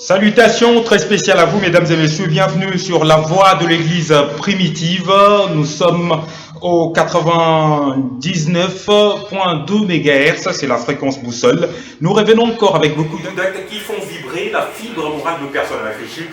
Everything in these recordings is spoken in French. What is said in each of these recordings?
Salutations très spéciales à vous, mesdames et messieurs. Bienvenue sur la voie de l'église primitive. Nous sommes au 99.2 MHz, c'est la fréquence boussole. Nous revenons encore avec beaucoup d'actes qui font vibrer la fibre morale de personnes réfléchies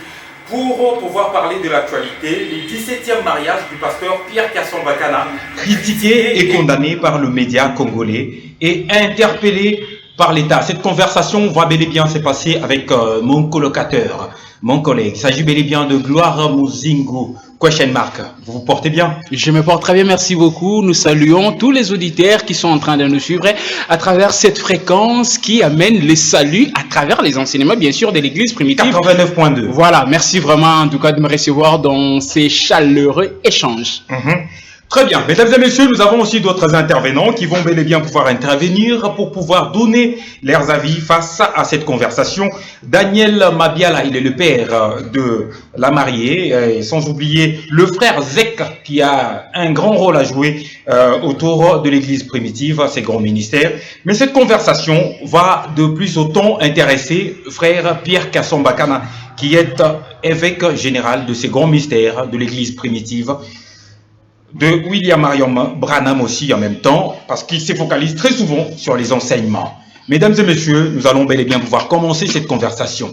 pour pouvoir parler de l'actualité, les 17e mariage du pasteur Pierre Kasson-Bakana, critiqué et condamné par le média congolais et interpellé par l'État. Cette conversation va bel et bien se passer avec mon colocateur, mon collègue. Il s'agit bel et bien de Gloire Muzingu. Question mark. Vous vous portez bien? Je me porte très bien, merci beaucoup. Nous saluons tous les auditeurs qui sont en train de nous suivre à travers cette fréquence qui amène les saluts à travers les enseignements, bien sûr, de l'église primitive. 89.2. Voilà, merci vraiment en tout cas de me recevoir dans ces chaleureux échanges. Très bien. Mesdames et messieurs, nous avons aussi d'autres intervenants qui vont bel et bien pouvoir intervenir pour pouvoir donner leurs avis face à cette conversation. Daniel Mabiala, il est le père de la mariée, sans oublier le frère Zek qui a un grand rôle à jouer autour de l'église primitive, ses grands ministères. Mais cette conversation va de plus autant intéresser frère Pierre Kasson-Bakana, qui est évêque général de ces grands mystères de l'église primitive, de William Marion Branham aussi en même temps, parce qu'il se focalise très souvent sur les enseignements. Mesdames et messieurs, nous allons bel et bien pouvoir commencer cette conversation.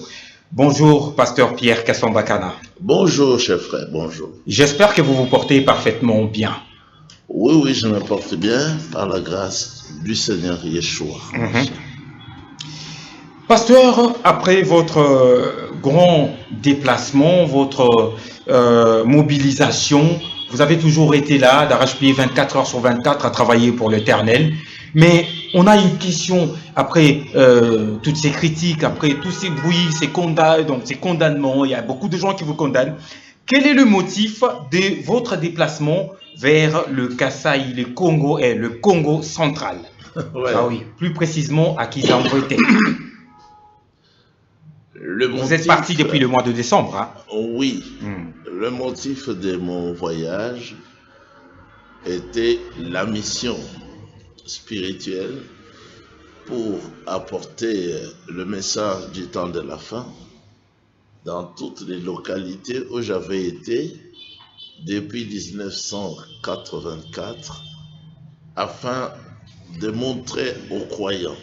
Bonjour, pasteur Pierre Kasson-Bakana. Bonjour, cher frère, bonjour. J'espère que vous vous portez parfaitement bien. Oui, je me porte bien par la grâce du Seigneur Yeshua. Pasteur, après votre grand déplacement, votre mobilisation, vous avez toujours été là, d'arrache-pied 24 heures sur 24 à travailler pour l'Éternel. Mais on a une question, après toutes ces critiques, après tous ces bruits, ces condamnements, il y a beaucoup de gens qui vous condamnent. Quel est le motif de votre déplacement vers le Kasaï, le Congo et le Congo central? Ouais. Ah oui, plus précisément à Kizangwete. Vous êtes parti depuis le mois de décembre, hein? Oui. Le motif de mon voyage était la mission spirituelle pour apporter le message du temps de la fin dans toutes les localités où j'avais été depuis 1984 afin de montrer aux croyants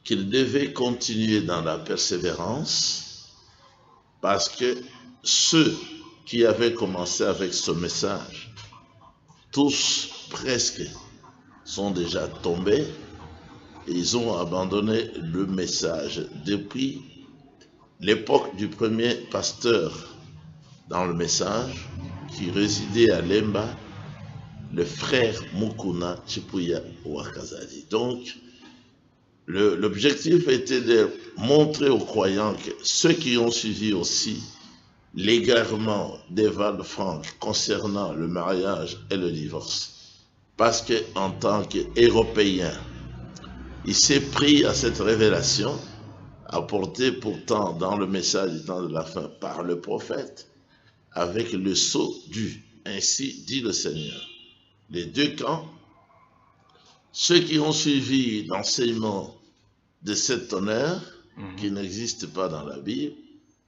qu'ils devaient continuer dans la persévérance parce que ceux qui avaient commencé avec ce message, tous presque sont déjà tombés et ils ont abandonné le message depuis l'époque du premier pasteur dans le message qui résidait à Lemba, le frère Mukuna Chipuya Wakazadi. Donc, l'objectif était de montrer aux croyants que ceux qui ont suivi aussi l'égarement d'Eval Frank concernant le mariage et le divorce, parce qu'en tant qu'Européen, il s'est pris à cette révélation, apportée pourtant dans le message du temps de la fin par le prophète, avec le sceau du, ainsi dit le Seigneur. Les deux camps, ceux qui ont suivi l'enseignement de cet honneur qui n'existe pas dans la Bible,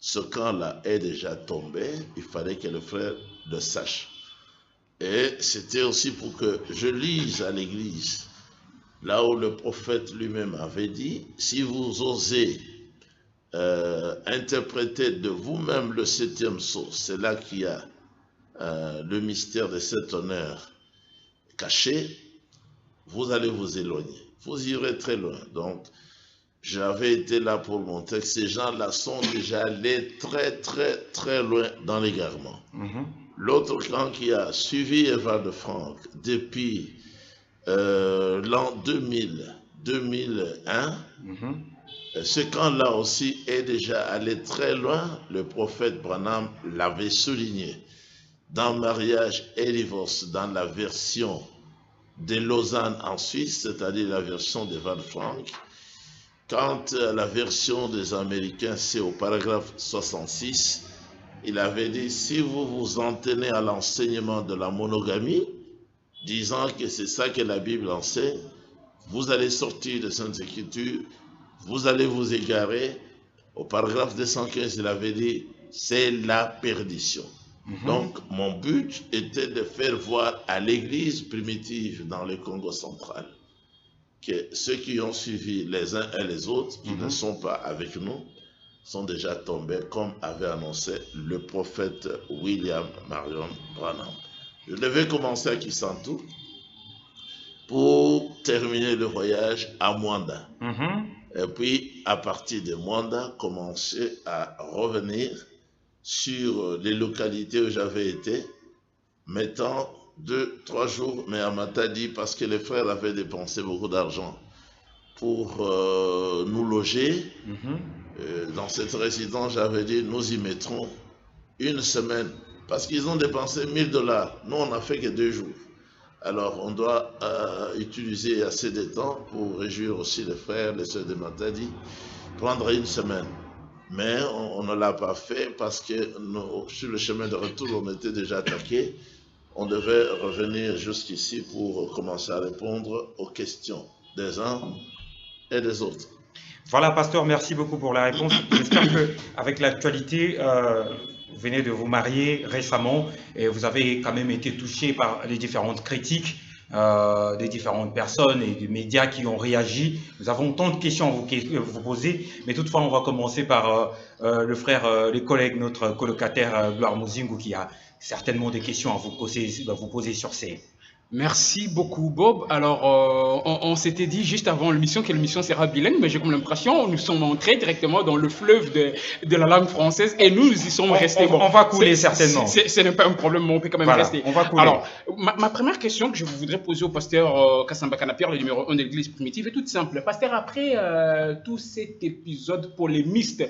ce camp-là est déjà tombé, il fallait que le frère le sache. Et c'était aussi pour que je lise à l'église, là où le prophète lui-même avait dit, si vous osez interpréter de vous-même le 7e sceau, c'est là qu'il y a le mystère de cet honneur caché, vous allez vous éloigner, vous irez très loin. Donc, j'avais été là pour montrer que ces gens-là sont déjà allés très loin dans l'égarement. L'autre camp qui a suivi Eva de Franck depuis l'an 2001, ce camp-là aussi est déjà allé très loin. Le prophète Branham l'avait souligné. Dans mariage et divorce, dans la version de Lausanne en Suisse, c'est-à-dire la version d'Eva de Franck, quand la version des Américains, c'est au paragraphe 66, il avait dit, si vous vous en tenez à l'enseignement de la monogamie, disant que c'est ça que la Bible enseigne, vous allez sortir de Sainte Écriture, vous allez vous égarer, Au paragraphe 215, il avait dit, c'est la perdition. Donc, mon but était de faire voir à l'église primitive dans le Congo central que ceux qui ont suivi les uns et les autres, qui ne sont pas avec nous, sont déjà tombés, comme avait annoncé le prophète William Marion Branham. Je devais commencer à Kisantu pour terminer le voyage à Mwanda. Et puis, à partir de Mwanda, commencer à revenir sur les localités où j'avais été, mettant 2-3 jours, mais à Matadi, parce que les frères avaient dépensé beaucoup d'argent pour nous loger. Dans cette résidence, j'avais dit, nous y mettrons 1 semaine, parce qu'ils ont dépensé $1000. Nous, on n'a fait que 2 jours. Alors, on doit utiliser assez de temps pour réjouir aussi les frères, les sœurs de Matadi, prendre 1 semaine. Mais on ne l'a pas fait parce que sur le chemin de retour, on était déjà attaqué. On devait revenir jusqu'ici pour commencer à répondre aux questions des uns et des autres. Voilà, pasteur, merci beaucoup pour la réponse. J'espère qu'avec l'actualité, vous venez de vous marier récemment et vous avez quand même été touché par les différentes critiques des différentes personnes et des médias qui ont réagi. Nous avons tant de questions à vous poser, mais toutefois, on va commencer par le frère, les collègues, notre colocataire Gloire Mozingu, qui a certainement des questions à vous poser sur ces... Merci beaucoup, Bob. Alors, on s'était dit juste avant l'émission que l'émission sera bilingue, mais j'ai comme l'impression nous sommes entrés directement dans le fleuve de la langue française et nous y sommes restés. On va couler certainement. Ce n'est pas un problème, mais on peut quand même rester. On va couler. Alors, ma première question que je voudrais poser au pasteur Kassamba Kanapierre, le numéro 1 de l'église primitive, est toute simple. Pasteur, après tout cet épisode polémiste,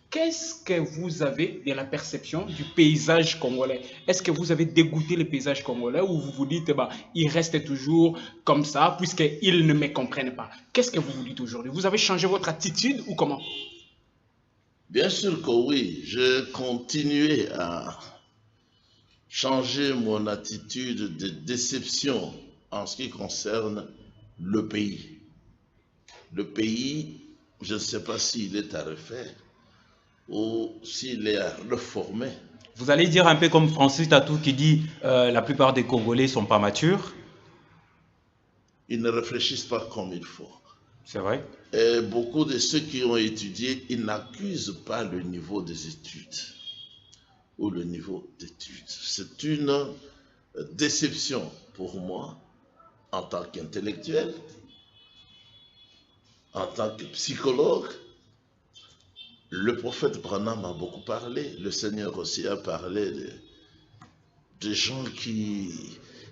qu'est-ce que vous avez de la perception du paysage congolais? Est-ce que vous avez dégoûté le paysage congolais ou vous vous dites, il reste toujours comme ça puisqu'ils ne me comprennent pas? Qu'est-ce que vous vous dites aujourd'hui? Vous avez changé votre attitude ou comment? Bien sûr que oui, je continuais à changer mon attitude de déception en ce qui concerne le pays. Le pays, je ne sais pas s'il est à refaire ou s'il est à reformer. Vous allez dire un peu comme Francis Tatou qui dit la plupart des Congolais ne sont pas matures. Ils ne réfléchissent pas comme il faut. C'est vrai. Et beaucoup de ceux qui ont étudié, ils n'accusent pas le niveau des études ou le niveau d'études. C'est une déception pour moi en tant qu'intellectuel, en tant que psychologue. Le prophète Branham a beaucoup parlé, le Seigneur aussi a parlé de gens qui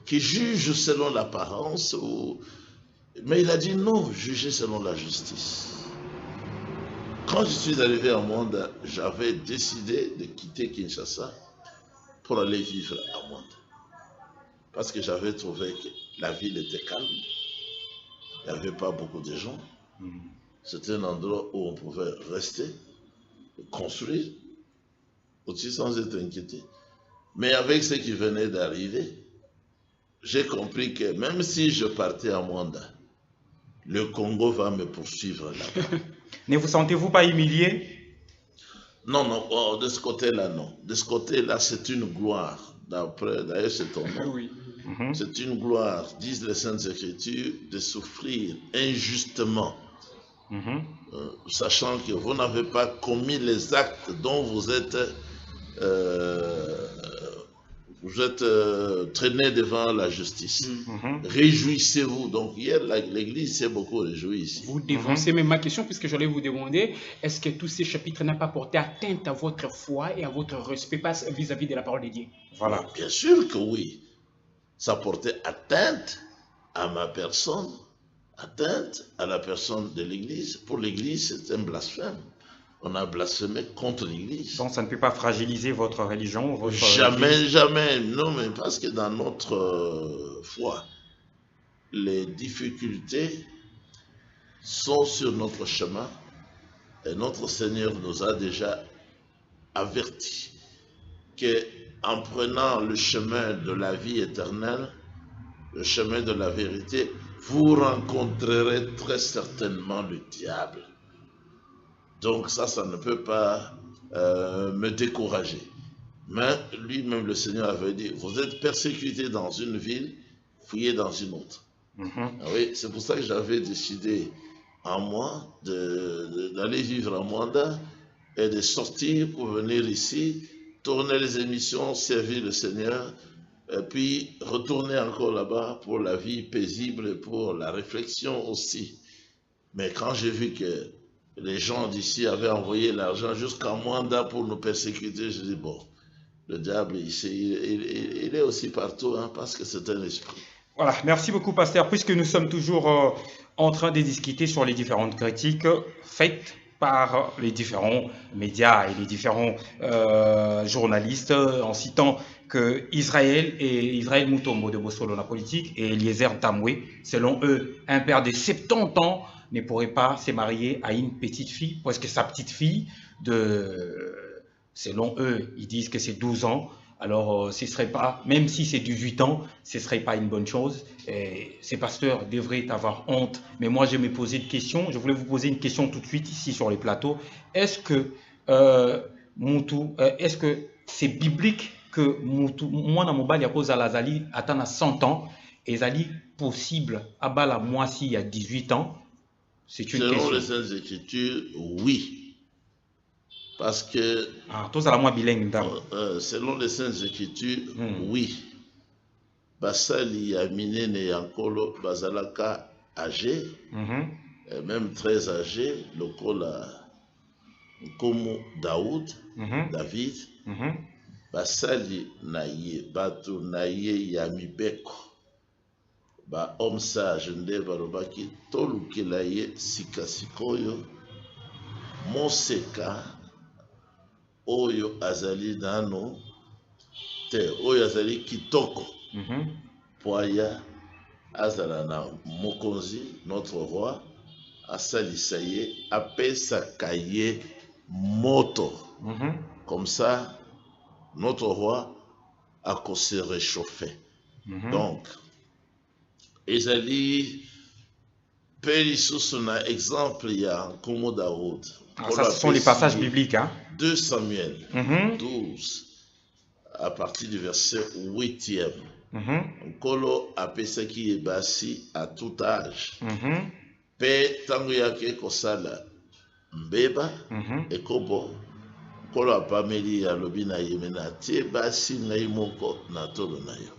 jugent selon l'apparence, mais il a dit non, jugez selon la justice. Quand je suis arrivé à Mwanda, j'avais décidé de quitter Kinshasa pour aller vivre à Mwanda. Parce que j'avais trouvé que la ville était calme, il n'y avait pas beaucoup de gens, c'était un endroit où on pouvait rester, construire, aussi sans être inquiété. Mais avec ce qui venait d'arriver, j'ai compris que même si je partais à Mwanda, le Congo va me poursuivre là-bas. Ne vous sentez-vous pas humilié? Non, non, de ce côté-là, non. De ce côté-là, c'est une gloire. D'ailleurs, c'est ton nom. Oui. C'est une gloire, disent les Saintes Écritures, de souffrir injustement. Sachant que vous n'avez pas commis les actes dont vous êtes traîné devant la justice. Réjouissez-vous. Donc hier, l'Église s'est beaucoup réjouie ici. Vous dévancez même ma question puisque j'allais vous demander, est-ce que tous ces chapitres n'ont pas porté atteinte à votre foi et à votre respect vis-à-vis de la parole de Dieu? Voilà. Bien sûr que oui. Ça portait atteinte à ma personne, atteinte à la personne de l'Église. Pour l'Église, c'est un blasphème. On a blasphémé contre l'Église. Donc ça ne peut pas fragiliser votre religion, Jamais. Non, mais parce que dans notre foi, les difficultés sont sur notre chemin et notre Seigneur nous a déjà avertis qu'en prenant le chemin de la vie éternelle, le chemin de la vérité, vous rencontrerez très certainement le diable. Donc ça ne peut pas me décourager. Mais lui-même, le Seigneur avait dit, vous êtes persécutés dans une ville, fuyez dans une autre. Ah oui, c'est pour ça que j'avais décidé en moi d'aller vivre à Mwanda et de sortir pour venir ici, tourner les émissions, servir le Seigneur, et puis retourner encore là-bas pour la vie paisible et pour la réflexion aussi. Mais quand j'ai vu que les gens d'ici avaient envoyé l'argent jusqu'à Mwanda pour nous persécuter, je dis bon, le diable ici, il est aussi partout, hein, parce que c'est un esprit. Voilà, merci beaucoup, pasteur. Puisque nous sommes toujours en train de discuter sur les différentes critiques faites par les différents médias et les différents journalistes, en citant que Israël Mutombo de Bosolo la politique et Eliezer Tamwe, selon eux, un père de 70 ans ne pourrait pas se marier à une petite fille, parce que sa petite fille, selon eux, ils disent que c'est 12 ans. Alors, ce serait pas, même si c'est 18 ans, ce ne serait pas une bonne chose. Et ces pasteurs devraient avoir honte. Mais moi, je me posais une question. Je voulais vous poser une question tout de suite ici sur les plateaux. Est-ce que est-ce que c'est biblique que moi, dans mon bal, il y a cause à l'Azali, attend à 100 ans, et Zali possible à Bala, moi, si il y a 18 ans? C'est une Selon question. les Saintes Écritures, oui. Parce que, tous à la moi bilingue, selon les Saintes Écritures, oui. Basali Aminene Yankolo Bazalaka âgé, même très âgé, lokola Nkomo David, Basali Naye, Batu Naye Yamibeko, ba homme sage nde balobaki tolukela ye sikasikoyo moseka oyo azali nano te, oyo azali kitoko poya azala na mokonzi, notre roi, asalisa ye apesaka ye moto. Comme ça, notre roi a se réchauffer. Donc, ezali pe lisusu na exemple ya Nkomo Daoud. Ça, ce sont les passages bibliques. 2 Samuel 12, à partir du verset 8e. Nkolo apesaki ebasi à tout âge. Pe tango yake kosala mbeba ekobo nkolo apameli alobi na ye mena tie basi ngai moko na tolo na yo.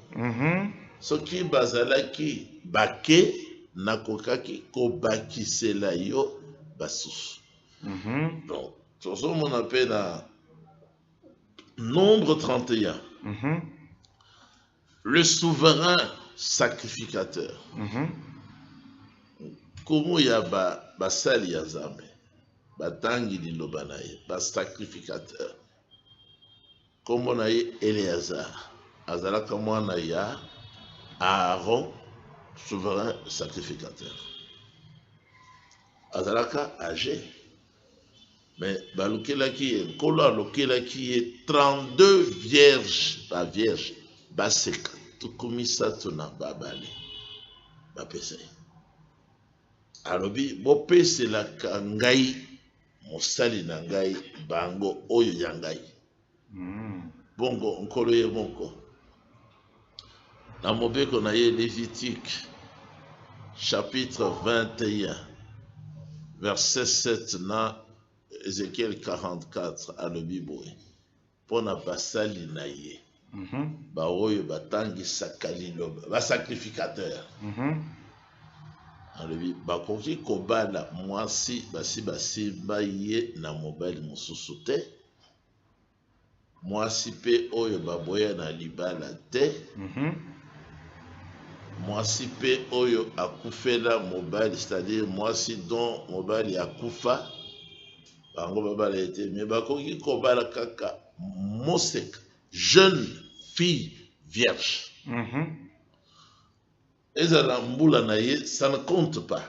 Soki bazalaki bake nakokaki kobakisela yo basusu. Donc tozomona pe na Nombre 31. Le souverain sacrificateur. Komo ya basali ya Nzambe, batangi liloba na ye, sacrificateur. Komo na ye Eleazar, azalaka mwana ya Aaron, souverain sacrificateur. Azalaka âgé. Mais balukelaki ye, nkolo alokelaki ye 32 vierges, ba vierge, baseka, tukumisatu na babale, bapesa ye. Alobi, bopeselaka ngai, mosali na ngai, bango oyo ya ngai. Bongo, nkolo ye moko. Na mobeko na ye Lévitique, chapitre 21, verset 7 na Ézéchiel 44 alobi boye. Pona basali na ye. Ba oyo batangi sakaliloba, ba sacrificateur. Alobi bakoki kobala mwasi basi baye na mobali mosusu te. Mwasi pe oyo baboya na libala te. Mwasi pe oyo akufela mobali, c'est-à-dire mwasi dont mobali akufa. Bango babala ete, mais bakoki kobala kaka moseka, jeune fille vierge. Ezala mbula na ye, ça ne compte pas.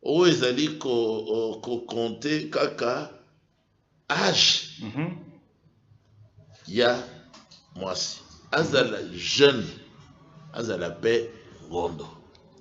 O ezali ko compter kaka âge. Ya mwasi. Azala jeune. Azala pe gondo.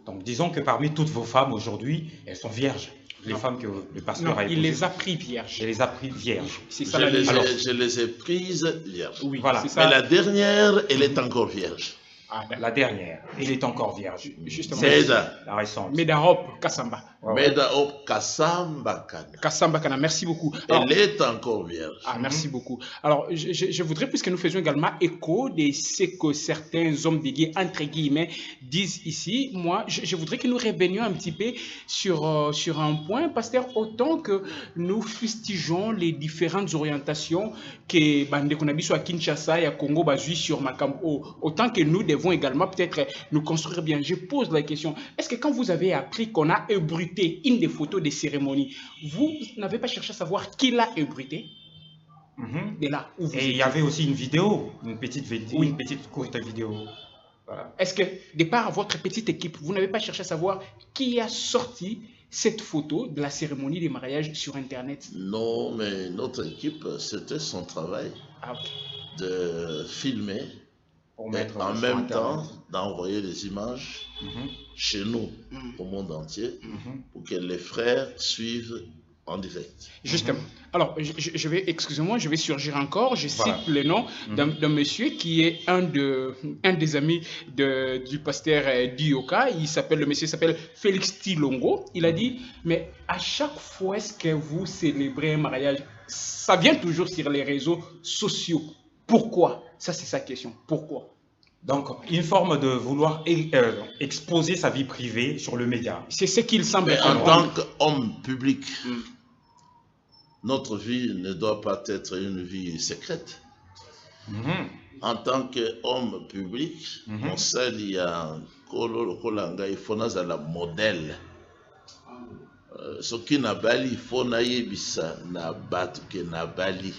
Donc disons que parmi toutes vos femmes aujourd'hui, elles sont vierges. les Non. femmes que le pasteur Non, a il épousées. les a pris vierges. Il les a pris vierges. C'est ça la légende. Je les ai prises vierges. Oui, Voilà. c'est Mais ça. la dernière, elle est encore vierge. Ah, d'accord. La dernière, elle est encore vierge. Justement. C'est Meda. la récente. Medarop Kassamba. Ouais, ouais. Meda Op Kassambakana. Kassamba Kana, merci beaucoup. Alors, Elle est encore vierge. ah, merci beaucoup. Alors, je voudrais, puisque nous faisons également écho de ce que certains hommes dédiés, entre guillemets, disent ici, moi, je voudrais que nous revenions un petit peu sur un point, pasteur, autant que nous fustigeons les différentes orientations que Bande Konabi soit à Kinshasa et à Congo basé sur Makambo, autant que nous devons également peut-être nous construire bien. Je pose la question, est-ce que quand vous avez appris qu'on a ébruité une des photos des cérémonies, vous n'avez pas cherché à savoir qui l'a ébruité? Mhm. De là où vous Et il y étiez. avait aussi une vidéo, une petite Oui. une petite courte vidéo. Voilà. Est-ce que, de par votre petite équipe, vous n'avez pas cherché à savoir qui a sorti cette photo de la cérémonie de mariage sur Internet? Non, mais notre équipe, c'était son travail Ah, ok. de filmer Pour et mettre en sur même Internet. temps d'envoyer des images Mhm. chez nous, Mm. au monde entier, Mhm. pour que les frères suivent en direct. Justement. Alors, je vais, excusez-moi, je vais surgir encore. Je Voilà. cite le nom d'un monsieur qui est un des amis du pasteur Dioka. Le monsieur s'appelle Félix Tilongo. Il a dit, mais à chaque fois est-ce que vous célébrez un mariage, ça vient toujours sur les réseaux sociaux. Pourquoi? Ça, c'est sa question. Pourquoi? Donc, une forme de vouloir exposer sa vie privée sur le média. C'est ce qu'il semble Mais en comprendre. tant qu'homme public, Mm. notre vie ne doit pas être une vie secrète. Mhm. En tant qu'homme public, Mhm. on sait qu'il y a un kolanga, il faut un modèle. Ce qui n'a bali, il faut naïbisa, na batuke na bali.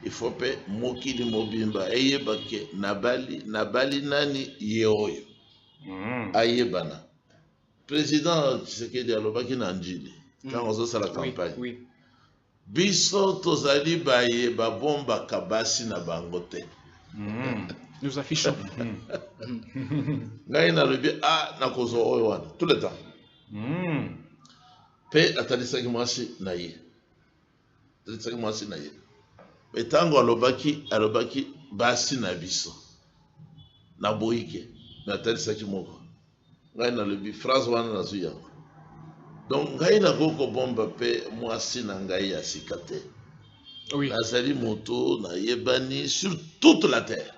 Il faut que mokili mobimba, ayebake na bali nani yeoyo, Mhm. ayebana. Président Tshisekedi alobaki na njili, quand on a la Oui, campagne. oui. Biso tozali baye babomba kabasi na bangote. Mhm. Nous affichons. Ngai nalobi nakozwa oyo wana tout le temps. Mhm. Pe atalisaki mwasi na ye. Atalisaki mwasi na ye. Mais ntango alobaki basi na biso. Na boyike. Mais atalisaki moko. Ngai nalobi phrase wana nazwi yango. Donc ngai nakoko bomba pe mwasi na ngai ya sika te. Oui, Nazali moto na yebani sur toute la terre.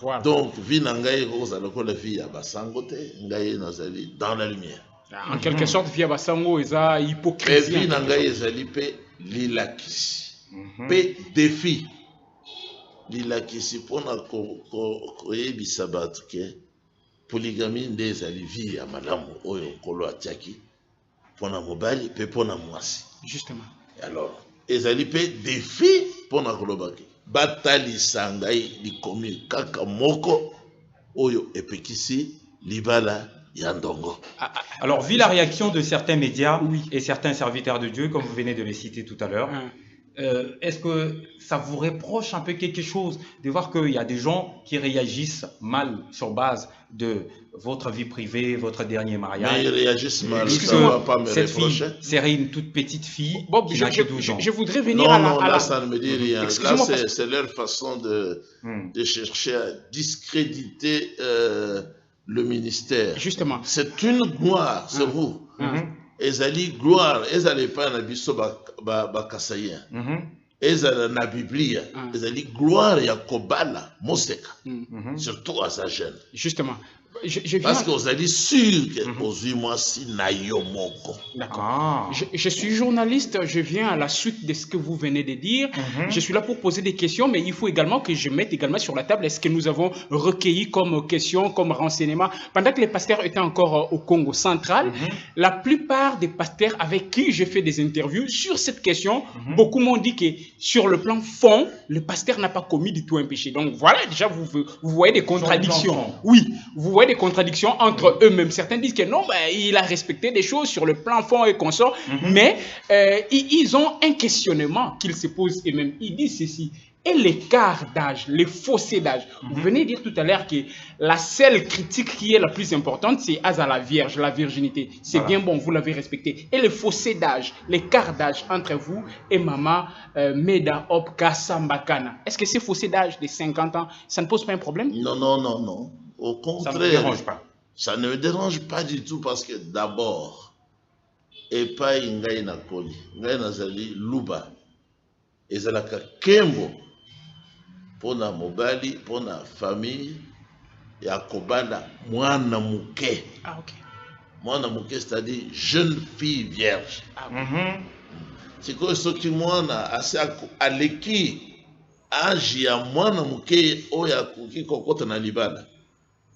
voilà. Donc vie na ngai kozala ko la vie ya basango te, ngai nazali dans la lumière. En quelque sorte, via Basango, ils ont Mais hypocrisie. vie en na quelque ngai sorte. ezali pe lilakisi. Mhm. Pe défi lilakisi mpona koyebisa bato ke polygamie nde ezali vie ya malamu oyo nkolo atiaki mpona mobali mpe mpona mwasi. Justement. Alors ezali mpe défi mpona koloba ke batalisa ngai likomi kaka moko oyo epekisi libala ya ndongo. Alors, vu la réaction de certains médias Oui. et certains serviteurs de Dieu, comme vous venez de les citer tout à l'heure, Hein. est-ce que ça vous reproche un peu quelque chose de voir qu'il y a des gens qui réagissent mal sur base de votre vie privée, votre dernier Mais mariage? ils réagissent mal, ça ne Excusez-moi, va pas me Cette fille reprocher. serait une toute petite fille Bob, qui n'a que 12 ans. je voudrais venir Non, à la. non, à là, la- ça ne me dit rien. Là, Excusez-moi, parce- c'est leur façon Hmm. de chercher à discréditer le ministère. Justement. C'est une gloire, c'est vous. Mhm. Ezali gloire, ezali pas na biso bakasayen. Mhm. Ezali na Biblia, Ah. ezali gloire ya kobala moseka, Mhm. surtout à sa jeune. Justement. Je viens. Parce que ozali sûr que ozui mwasi na yo moko. D'accord. Ah. Je suis journaliste, je viens à la suite de ce que vous venez de dire. Mhm. Je suis là pour poser des questions, mais il faut également que je mette également sur la table ce que nous avons recueilli comme questions, comme renseignements. Pendant que les pasteurs étaient encore au Congo central, la plupart des pasteurs avec qui j'ai fait des interviews sur cette question, beaucoup m'ont dit que sur le plan fond, le pasteur n'a pas commis du tout un péché. Donc voilà, déjà vous voyez des contradictions. fond. Oui, vous voyez des contradictions entre eux-mêmes. Certains disent que non, ben, il a respecté des choses sur le plan fond et consort, mais ils ont un questionnement qu'ils se posent eux-mêmes. Ils disent ceci, et l'écart d'âge, les fossés d'âge. Vous venez de dire tout à l'heure que la seule critique qui est la plus importante, c'est à la Vierge, la virginité. C'est bien bon, vous l'avez respecté. Et les fossés d'âge, l'écart d'âge entre vous et Maman Meda Opka Sambakana. Est-ce que ces fossés d'âge de 50 ans, ça ne pose pas un problème? Non, non, non, non. Au contraire. Ça ne me dérange pas. Ça ne me dérange pas du tout parce que d'abord, et pas ngai na koli, ngai nazali luba, ezalaka kembo, pona mobali, pona famille, ya kobala mwana muke. Ah, ok. Mwana muke, c'est-à-dire jeune fille vierge. Ah, C'est quoi ce qui mwana assez aleki âge ya mwana muke oya kuki kokota na libala.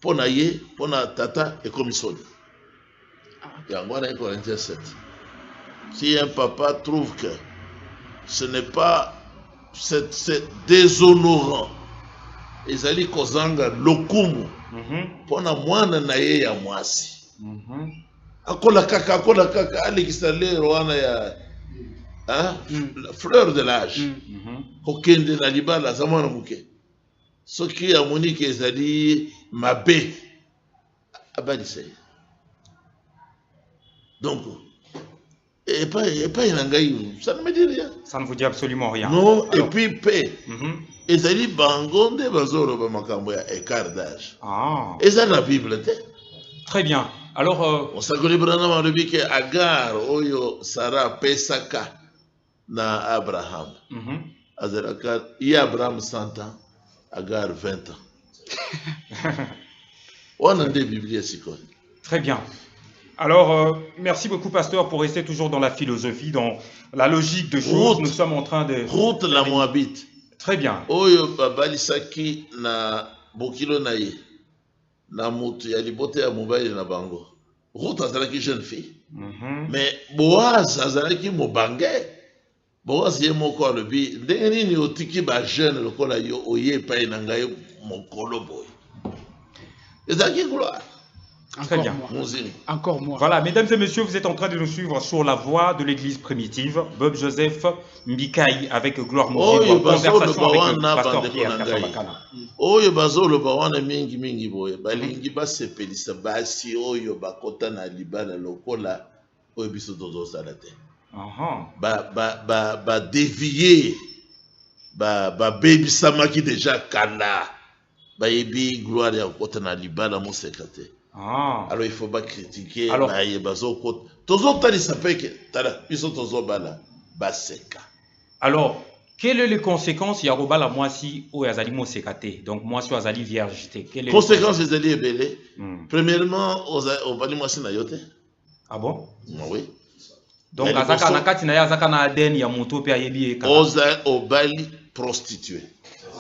Pona ye, pona tata et comme soli. Yango na Corinthiens 7. Si un papa trouve que ce n'est pas c'est déshonorant, ezali kozanga lokumu pona mwana na ye ya mwasi. Akola kaka alekisa lero wana ya la fleur de l'âge. Kokende na libala za mwana muke. Soki amoni ke ezali mabe abadise. Donc, et pas ça ne me dit rien. Ça ne vous dit absolument rien. Non, alors, et puis paix. Et ça dit bangonde bazoro ba makambo ya écart d'âge. Ah. Et ça la Bible te. Très bien. Alors, on s'accorde brana marubi que Agar oyo Sarah pesaka na Abraham. Azeraka y Abraham 100 ans, Agar 20 ans. On a des Biblies siko. très bien. Alors, merci beaucoup, pasteur, pour rester toujours dans la philosophie, dans la logique de choses. Nous sommes en train de... Route la Moabite. Très bien. Oyo babalisaki na bokilo na ye. Na mutu ya libote ya mobile na bango. Ruth azalaki jeune fille. Mais Boaz azalaki mobange. Boaz ye moko alobi ndenge nini otiki ba jeune lokola yo oye epai na ngai mokolo boy. Ezalaki gloire. Très bien. Encore moi. Voilà, mesdames et messieurs, vous êtes en train de nous suivre sur la voie de l'église primitive. Bob Joseph Mbikaï avec Gloire Mouzine. Conversation avec le pasteur Pierre Kasambakana. Oyo bazolo bawana mingi boye. Balingi basepelisa basi oyo bakota na libala lokola oyo biso tozo salate. Ba dévier. Ba baby samaki déjà kala. Ba yebi gloire ya kota na libala mo sekate. Alors il faut pas critiquer. Alors, alors, quelles sont les conséquences Yaroba la moisi ou Azali Mosekate? Donc, moisi ou Azali vierge. Conséquences Azali Ebele. Premièrement, au Bali moisi na yote. Ah bon? Oui. Donc, Azaka Nakati na Azaka na Aden ya Muto pe ayebi ekala. Oza au Bali prostituée.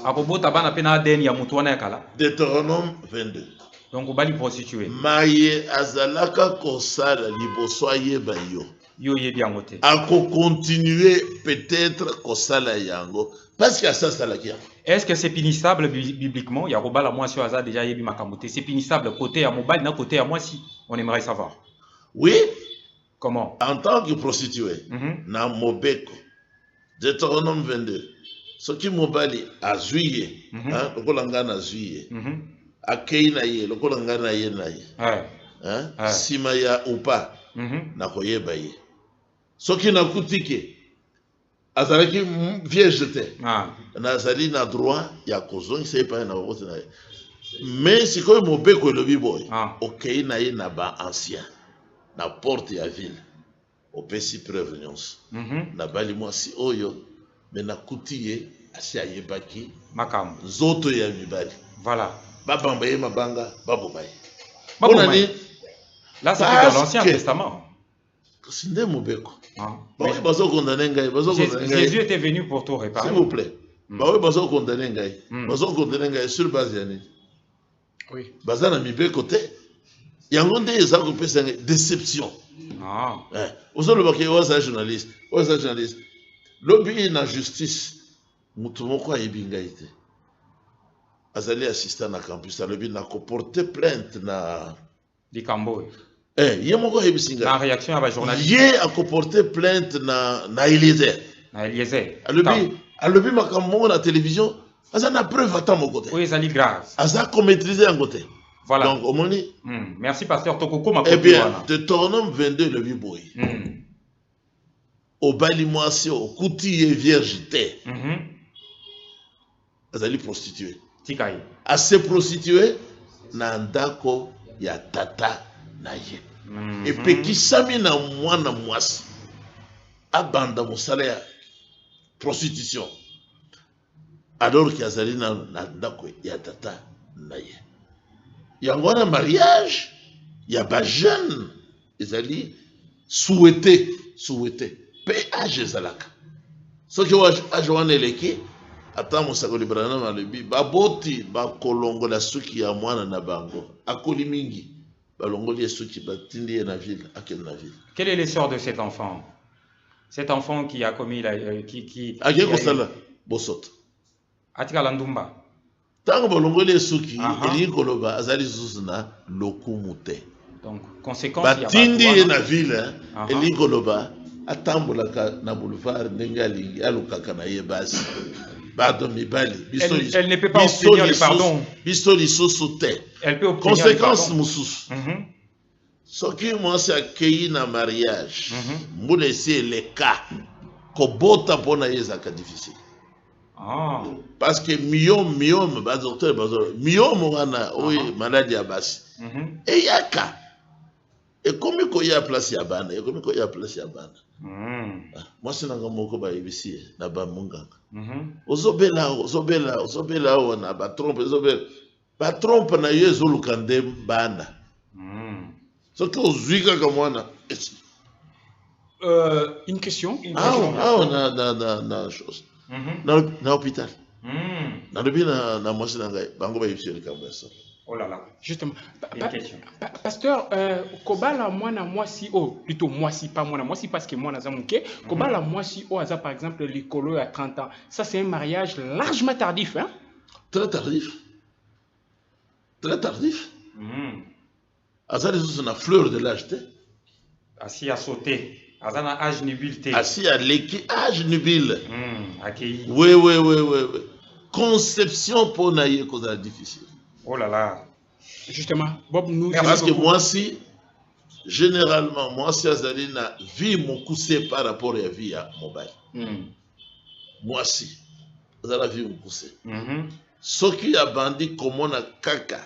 Akobo tabana pe na Aden ya Muto wana ekala. Deutéronome 22. Donc, on va les prostituer. Maye azalaka kosala liboso yeba yo. Yo yebi angote. Ako continuer peut-être kosala yango parce que ça salaki. Est-ce que c'est punissable bibliquement? Yaroba la moisi aza déjà yebi makamote. C'est punissable côté à mobile na côté à moisi. On aimerait savoir. Oui. Comment? En tant que prostituée, na mobeko. Deutéronome 22. Ce qui mobali a juillet, hein, lokolanga na juillet. Akei na ye lokola ngana ye na ye sima ya upa na koyeba ye soki na kutike azalaki vierge te nazali na droit ya kozongisa ye pa na bokote na ye mais sikoyo mobeko elobi boye okei na ye na ba ancien na porte ya ville opesi preuve nyonso na bali mwasi oyo me na kuti ye asi ayebaki makambo nzoto ya mibali. Voilà. Babambaye mabanga babobaye. Là c'était dans l'Ancien Testament. C'est mobeko. Jésus était venu pour tout réparer. S'il vous plaît. Bawe bazo condamner ngai. Bazo condamner ngai sur base yani. Oui. Bazana mibeko te. Yango nde ezako pesa déception. Ozolo bakye waza journaliste. Waza journaliste. Lobby na justice. Mutu moko ayebi ngai te. Azali assistant na campus alobi na ko porter plainte na Likambo. Ye moko yebisinga. Na réaction à ba journaliste. Ye a ko porter plainte na Eliezer. Na Eliezer. Alobi alobi makambo na télévision aza na preuve ata mon côté Oui, ça est grave. aza ko maîtriser un côté Voilà. donc au moni Merci pasteur Tokoko ma eh bien Deutéronome 22 le biboy au bali mwasi au kuti et vierge te azali prostituée Tikai. à se prostituer na ndako ya tata na ye epekisami na mwana mwasi abanda mosala ya prostitution alors que azali na ndako ya tata na ye yango wana mariage ya ba jeune ezali souhaité pe age ezalaka soki age wana eleki ata mosakoli Branham alobi baboti bakolongola suki ya mwana na bango akoli mingi balongoli suki batindi ye na ville akende na ville. Quel est le sort de cet enfant? Cet enfant qui a commis la qui ake kosala bosoto atika landumba. Tango balongoli suki elingi koloba azali zuzu na lokumu te. Donc conséquence batindi ye na ville elingi koloba atambolaka na boulevard ndenge alingi alukaka na ye basi. Elle ne peut pas obtenir le pardon. Elle peut obtenir conséquence mususu. Soki mwasi akei na mariage, mbona esi le cas kobota pona yezaka difficile. Parce que myome ba docteur myome wana oyi maladie ya basi. Eyaka. Ekomi ko ya place ya bana, mwasi nanga moko ba yebisi na ba munganga. Ozobela wana ba trompe na ye ezoluka nde bana. Soki ozwi kaka mwana. Une question. Na chose. Na hôpital. Nalobi na mwasi na ngai bango ba yebisi likambo ya so. Oh là là. Justement. Pasteur, kobala mwana mwasi plutôt mwasi pas mwana mwasi parce que mwana zamuke, kobala mwasi aza par exemple likolo à 30 ans. Ça c'est un mariage largement tardif hein? Très tardif. Aza les na fleur de l'âge te. Assis à sauter. Aza na âge nubile te. Assis à leki âge nubile. Accueilli. Oui. Conception pour naïe cause difficile. Oh là là. Justement, Bob nous. Parce que moi si généralement moi si azali na vie mon coussé par rapport à vie à mobile. Moi si azala vie mon coussé. Ce qui a bandi comme on a kaka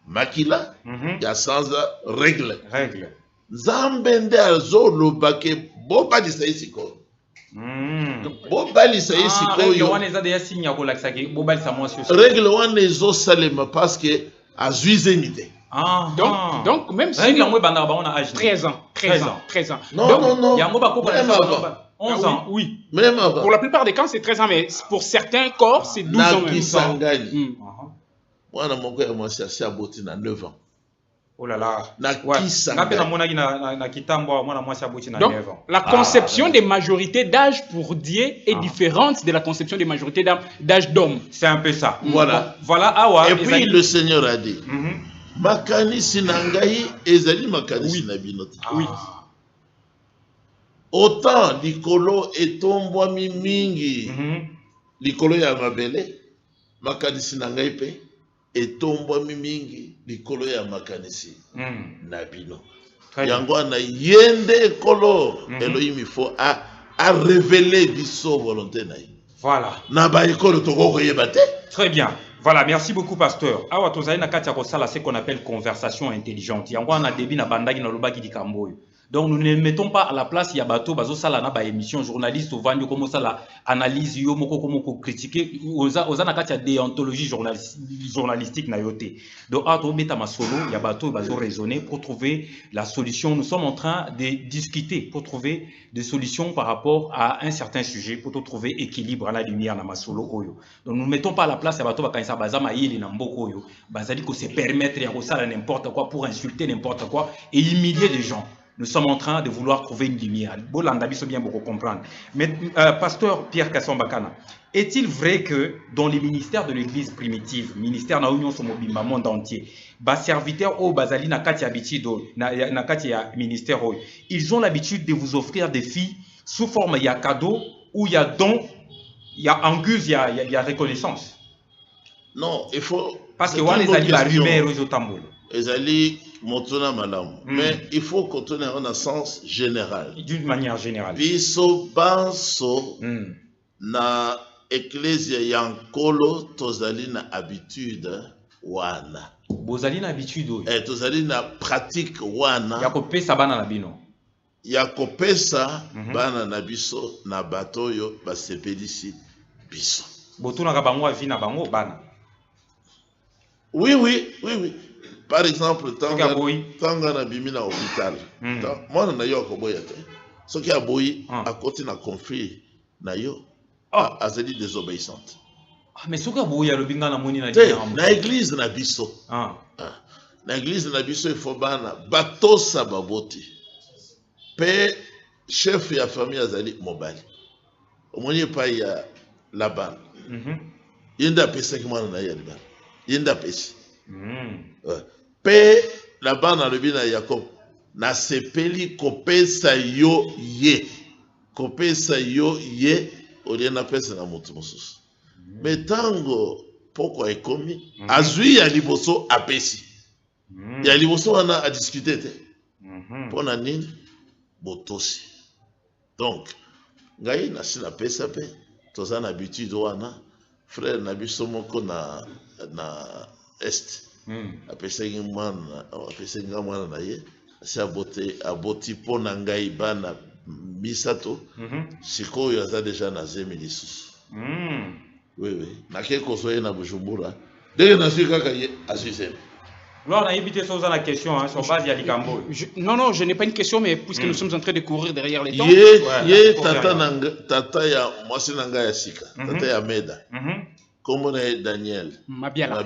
makila ya sans règle. Zambende azolo bake boba di saisiko. Règle wana ezo salema parce que azuizenite. Donc même si 13 ans. Non. 11 ans. Oui. Même avant. Pour la plupart des cas c'est 13 ans mais pour certains corps c'est 12 ans même. Moi na moko ya mwasi asi aboti na 9 ans. Oh là là. Donc, la conception des majorités d'âge pour Dieu est différente de la conception des majorités d'âge d'homme. C'est un peu ça. Voilà. Awa. Et puis le Seigneur a dit, makanisi nangai ezali makanisi na binoti. Oui. Autant likolo etombwa mingi, likolo ya mabele, makanisi nangai pe. Et tombo mingi likolo ya makanisi na bino yango na yende kolo Elohim il faut à révéler biso volonté na ye. Voilà na ba ekolo toko yeba te. Très bien. Voilà, merci beaucoup pasteur. Awa tozali na kati ya kosala ce qu'on appelle conversation intelligente. Yango na début na bandaki na lobaki likambo. Donc nous ne mettons pas à la place ya bato bazo sala na ba émission journaliste au vandio comme ça la analyse yo moko comme ko critiquer oza na kati ya déontologie journalistique na yote. Donc ato beta masolo ya bato bazo raisonner pour trouver la solution. Nous sommes en train de discuter pour trouver des solutions par rapport à un certain sujet pour trouver équilibre à la lumière na masolo oyo. Donc nous ne mettons pas à la place ya bato bakanisa bazama yeli na mboko oyo bazali ko se permettre ya ko sala n'importe quoi pour insulter n'importe quoi et humilier des gens. Nous sommes en train de vouloir trouver une lumière. Bolanda biso bien beaucoup comprendre. Mais pasteur Pierre Kassombakana, est-il vrai que dans les ministères de l'église primitive, ministère na union somobimba monde entier, bas serviteurs au bazali na kati habitude na kati ya ministère ils ont l'habitude de vous offrir des filles sous forme ya cadeau ou ya don il y a Angus, il y a reconnaissance. Non, il faut. Parce que on les alliés la rumeur aux tambour. Les alliés montona madame. Mais il faut qu'on tourne en un sens général. D'une manière générale. Biso banso na ecclesia yankolo tozali na habitude wana. Bozali na habitude. Tozali na pratique wana. Ya kopesa bana na bino. Ya kopesa bana na biso na bato yo basepelisi biso. Botuna ka bango avi na bango bana. Oui. Par exemple, tanga na bimi na hôpital. Moi na yo ko boya te. Soki aboyi à côté na conflit na yo. Azali désobéissante. Mais soki aboyi a lobinga na moni na na église na biso. Na église na biso il faut bana batosa baboti. Pe chef ya famille azali mobali. Omoni pa ya Laban. Yenda pesa ki mwana na ya Laban. Yenda pesa. Pe Laban alobi na Jacob na sepeli kopesa yo ye. Kopesa yo ye oliena pesa na mutu mosusu. Metango poko ekomi azui ya liboso apesi. Ya liboso wana a discuter te. Pona nini botosi. Donc ngai na sina pesa pe toza na habitude wana frère na biso moko na est apesaki mwana na ye asi aboti mpo na ngai bana misato sikoyo aza deja na zemi lisusu. Oui nake kozwa ye na Bujumbura ndenge nazwi kaka ye azwi zemi. Alors, on a évité ça dans la question, hein, sur base de Likambo. Non, je n'ai pas une question, mais puisque nous sommes en train de courir derrière les temps. Tata ya mwasi nanga ya sika, tata ya Meda. Comme on est Daniel. Mabiala.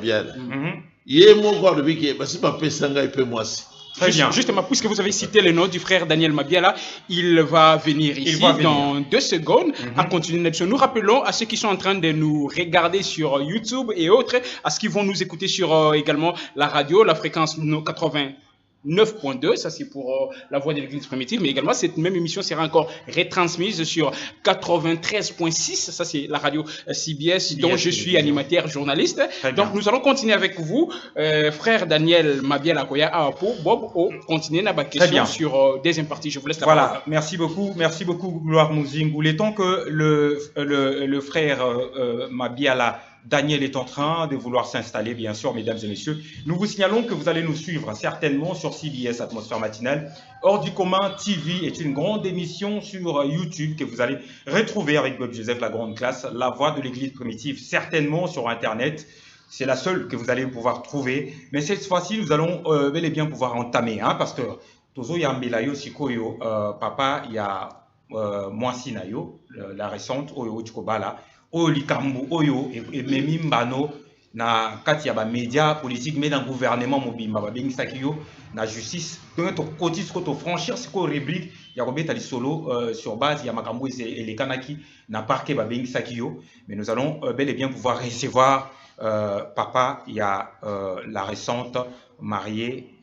Ye moko alobi ke basi ba pesa ngai pe mwasi. Très bien. Justement, puisque vous avez cité le nom du frère Daniel Mabiala, il va venir ici dans 2 secondes à continuer l'émission. Nous rappelons à ceux qui sont en train de nous regarder sur YouTube et autres, à ceux qui vont nous écouter sur également la radio, la fréquence 89.2, ça c'est pour la voix de l'église primitive, mais également cette même émission sera encore retransmise sur 93.6, ça c'est la radio CBS dont je suis animateur journaliste. Donc nous allons continuer avec vous, frère Daniel Mabiala Koya Apo, Bob, continuer la question sur deuxième partie. Je vous laisse la parole. Voilà, merci beaucoup Gloire Mouzingou. Il est temps que le frère Mabiala Daniel est en train de vouloir s'installer, bien sûr, mesdames et messieurs. Nous vous signalons que vous allez nous suivre certainement sur CBS Atmosphère Matinale. Hors du commun TV est une grande émission sur YouTube que vous allez retrouver avec Bob Joseph, la grande classe, la voix de l'église primitive, certainement sur Internet. C'est la seule que vous allez pouvoir trouver. Mais cette fois-ci, nous allons bel et bien pouvoir entamer, hein, parce que Tozo Yambelayo Sikoyo, papa, il y a Mwasi Nayo, la récente, Oyo Chikobala. Oyo likambo oyo ememi mbano na kati ya ba média politique mais dans gouvernement mobimba ba bengisaki yo na justice donc to cotis ko to franchir siko rubrique ya kobeta lisolo sur base ya makambo elekanaki na parquet ba bengisaki yo. Mais nous allons bel et bien pouvoir recevoir papa ya la récente mariée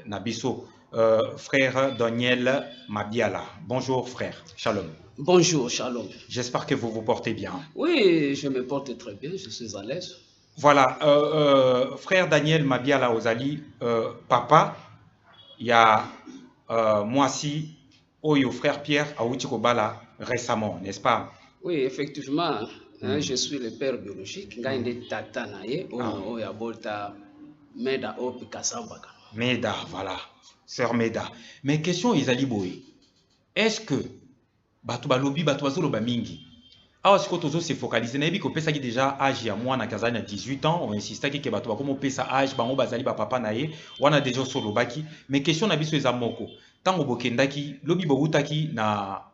Nabiso, frère Daniel Mabiala. Bonjour frère, shalom. Bonjour, shalom. J'espère que vous vous portez bien. Oui, je me porte très bien, je suis à l'aise. Voilà, frère Daniel Mabiala Ozali, papa, il y a Mwasi, Oyo, frère Pierre, Aouti Kobala récemment, n'est-ce pas? Oui, effectivement, je suis le père biologique. Ngaïne Tata Naye, Oya Bolta, Meda Opi Kasambaka. Meda, voilà, sœur Meda. Mais question Isali Boy, est-ce que Bato balobi bato bazolo ba mingi awa siko tozo se focaliser na yebi ko pesa ki déjà âge ya mwana kazali na 18 ans, on insista ki ke bato ba komo pesa âge bango bazali ba papa na ye wana déjà solo baki. Mais question na biso eza moko tango bokendaki lobi bobutaki na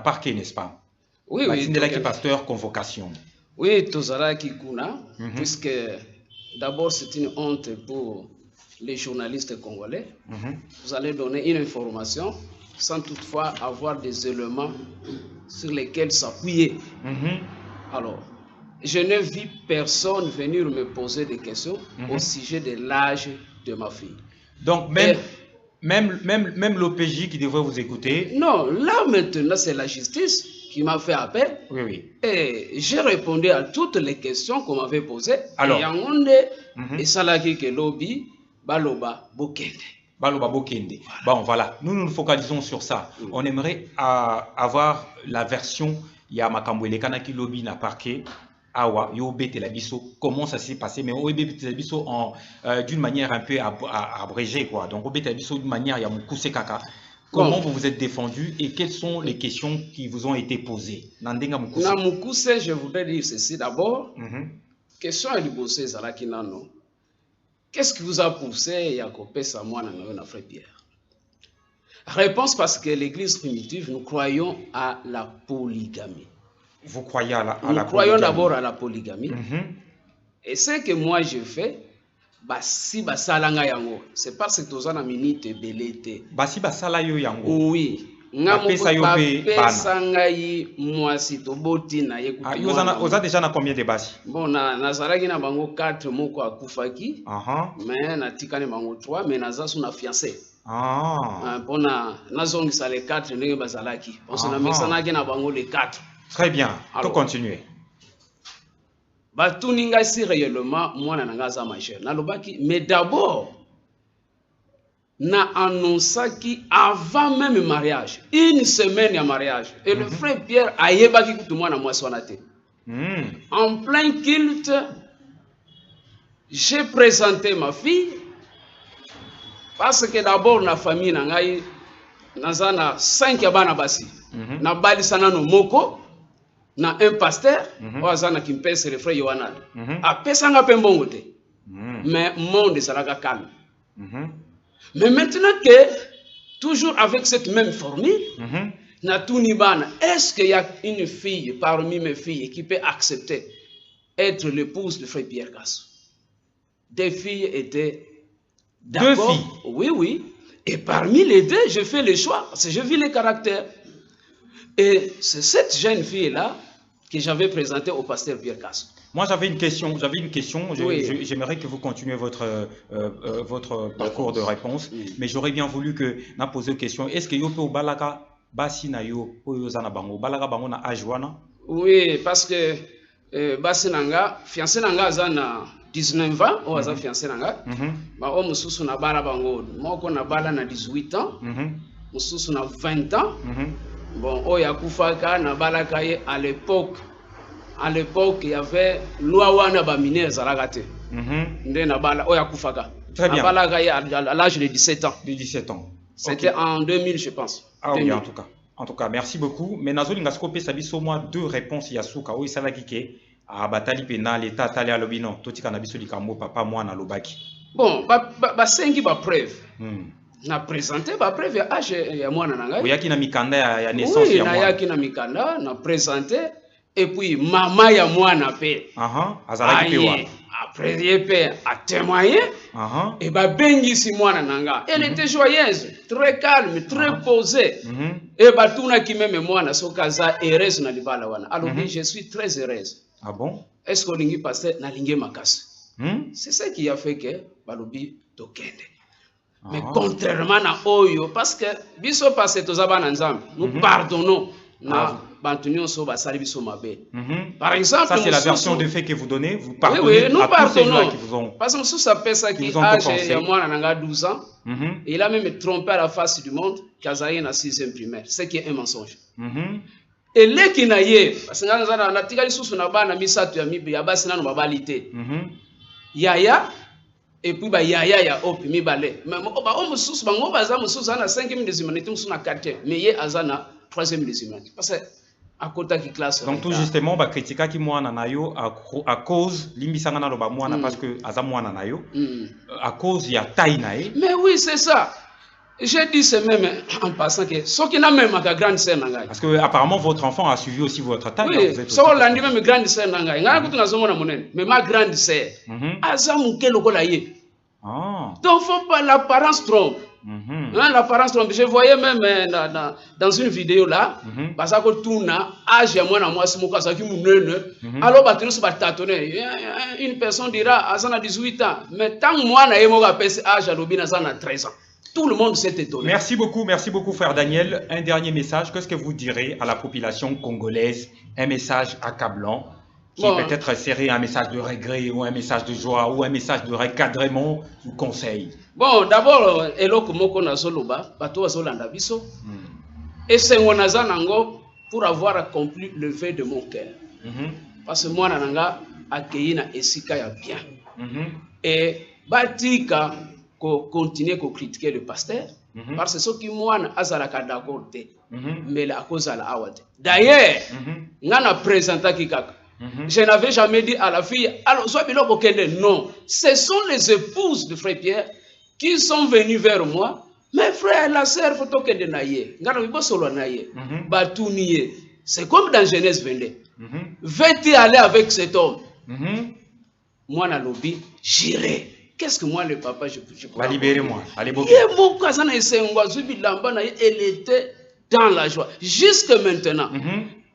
parquet, n'est-ce pas? Oui, oui, pasteur convocation. Oui, tozala ki kuna puisque d'abord c'est une honte pour les journalistes congolais. Vous allez donner une information sans toutefois avoir des éléments sur lesquels s'appuyer. Alors, je ne vis personne venir me poser des questions au sujet de l'âge de ma fille. Donc, même l'OPJ qui devrait vous écouter. Non, là maintenant, c'est la justice. qui m'a fait appel. Oui, oui. Et j'ai répondu à toutes les questions qu'on m'avait posées. Alors, et Yangonde, et Salaki Kelobi, Baloba, Bokende. Baloba Bokende. Bon, voilà. Nous nous focalisons sur ça. On aimerait avoir la version Yamakambo et Kanaki Lobby na parquet. Awa, Yobe Telabiso, comment ça s'est passé, mais Yobe Telabiso d'une manière un peu abrégée, quoi. Donc, Yobe Telabiso d'une manière, il y a mon Kaka. Comment vous vous êtes défendu et quelles sont les questions qui vous ont été posées? Nandenga Mukuse. Na Mukuse, je voudrais dire ceci d'abord. Question à Libosé Zalaki Nano. Qu'est-ce qui vous a poussé à couper ça, moi, na frère Pierre? Réponse parce que l'église primitive, nous croyons à la polygamie. Vous croyez à la polygamie? Nous croyons d'abord à la polygamie. Et ce que moi je fais, basi basalanga yango, c'est parce que tous na minute belete. Basi basala yo yango. Oui. Ngamo pesa ngai mwasi to boti na ye kutu. Oza déjà na combien de basi? Bon na zalaki na bango 4 moko akufaki. Mais na tikane bango 3 mais naza sous na fiancé. Bona nazongisa les 4 ndenge bazalaki. On se na mesanaki na bango les 4. Très bien. Pour continuer. Batuninga si réellement moi na ngaza majeur. Nalobaki mais d'abord na annonsaki avant même le mariage, une semaine de mariage. Et le frère Pierre a yebaki kutu moi na mwasi wana te. En plein culte, j'ai présenté ma fille parce que d'abord na famille na ngai nazana 5 abana basi. Na bali sana no moko na un pasteur ozana qui mpese le frère Yohana. Apesanga pe mbongo te. Mais monde salaka calme. Mais maintenant que, toujours avec cette même formule, est-ce qu'il y a une fille parmi mes filles qui peut accepter être l'épouse de frère Pierre Gasso? Des filles étaient d'accord. 2 filles? Oui, oui. Et parmi les 2, je fais le choix, parce que je vis les caractères. Et c'est cette jeune fille-là que j'avais présentée au pasteur Pierre Gasso. Moi, j'avais une question. J'aimerais que vous continuez votre parcours de réponse, mais j'aurais bien voulu que n'a posé une question. Est-ce que yope balaka basi na yo oyozana bango balaka bango na ajwana? Oui, parce que basi nanga fiancé nanga azana 19 ans, ou aza fiancé nanga. Ba o mususu na bala bango, moko na bala na 18 ans, mususu na 20 ans. Bon, oya kufaka na balaka ye à l'époque. À l'époque, il y avait loi wana ba mineur zalagate. Ndena bala oya kufaka. Très bien. Bala à l'âge de 17 ans. De 17 ans. C'était en 2000, je pense. Ah oui, en tout cas. En tout cas, merci beaucoup. Mais nazo linga skope sabiso moi 2 réponses yasuka o isalaki ke a batali pena l'état tali alobino totika na biso likambo papa moi na lobaki. Bon, ba sengi ba preuve. Na présenté ba preuve ya âge ya mwana na ngai. Oyaki na mikanda ya naissance ya mwana. Oui, na yaki na mikanda na présenté. Et puis, maman ya mwana pe. Azalaki pewa. Après, il a témoigné. Et bah, bengisi mwana nanga. Elle était joyeuse, très calme, très posée. Et bah, tout n'a qui même mwana sokaza heureuse na libala wana. Alors, je suis très heureuse. Ah bon? Est-ce qu'on lingi passé na lingi makasi? C'est ça qui a fait que balobi tokende. Mais contrairement à Oyo, parce que biso passé tozaba na nzambe, nous pardonnons na bantunio so basali biso mabe. Par exemple, ça c'est la version de fait que vous donnez, vous pardonnez nous à tous ceux-là qui vous ont. Parce que ça fait ça qui âge ya mwana nanga 12 ans. Et il a même trompé à la face du monde qu'Azaïe na 6e primaire, ce qui est un mensonge. Et les qui naye, parce que na tika lisusu na bana misato ya mibe ya basi nanu babalite. Yaya et puis ba yaya ya opi mibale. Mais ba o mususu bango baza mususu na 5e musulman mususu na 4e. Mais ye azana 3e musulman. Parce que à côté qui classe. Donc tout justement ba critica ki mwana na yo à cause limbisanga na loba mwana parce que aza mwana na yo à cause ya taille na ye. Mais oui, c'est ça. J'ai dit c'est même en passant que ce qui n'a même ma grande sœur nanga. Parce que apparemment votre enfant a suivi aussi votre taille. Oui, so landi même grande sœur nanga. Ngana kutu nazomona monene. Mais ma grande sœur aza muke lokola ye. Donc faut pas l'apparence trompe. L'apparence trompe. Je voyais même dans une vidéo là, parce que tout na âge ya mwana mwasi moko azaki munene. Alors batenu so batatonner. Une personne dira azana 18 ans, mais tant mwana ye moko apesi âge alobina azana 13 ans. Tout le monde s'est étonné. Merci beaucoup frère Daniel. Un dernier message, qu'est-ce que vous direz à la population congolaise? Un message accablant qui peut-être serait un message de regret ou un message de joie ou un message de recadrement ou conseil. Bon, d'abord, eloko moko na zoloba, bato azolanda biso. Et c'est nango pour avoir accompli le vœu de mon cœur. Parce que moi nanga accueilli na esika ya bien. Et batika ko continuer ko critiquer le pasteur parce que ce qui moi azalaka d'accord te mais la cause à la awate. D'ailleurs, ngana présenta kikaka. Je n'avais jamais dit à la fille, alors, soit biloko kende, non. Ce sont les épouses de frère Pierre qui sont venues vers moi. Mes frères, la sœur, faut kende naye. Ngana bibo solo naye. Batuniye. C'est comme dans Genèse 22. Veux-tu aller avec cet homme? Moi, na lobby, j'irai. Qu'est-ce que moi, le papa, je peux libérez-moi. Allez, beaucoup. Elle était dans la joie. Jusque maintenant,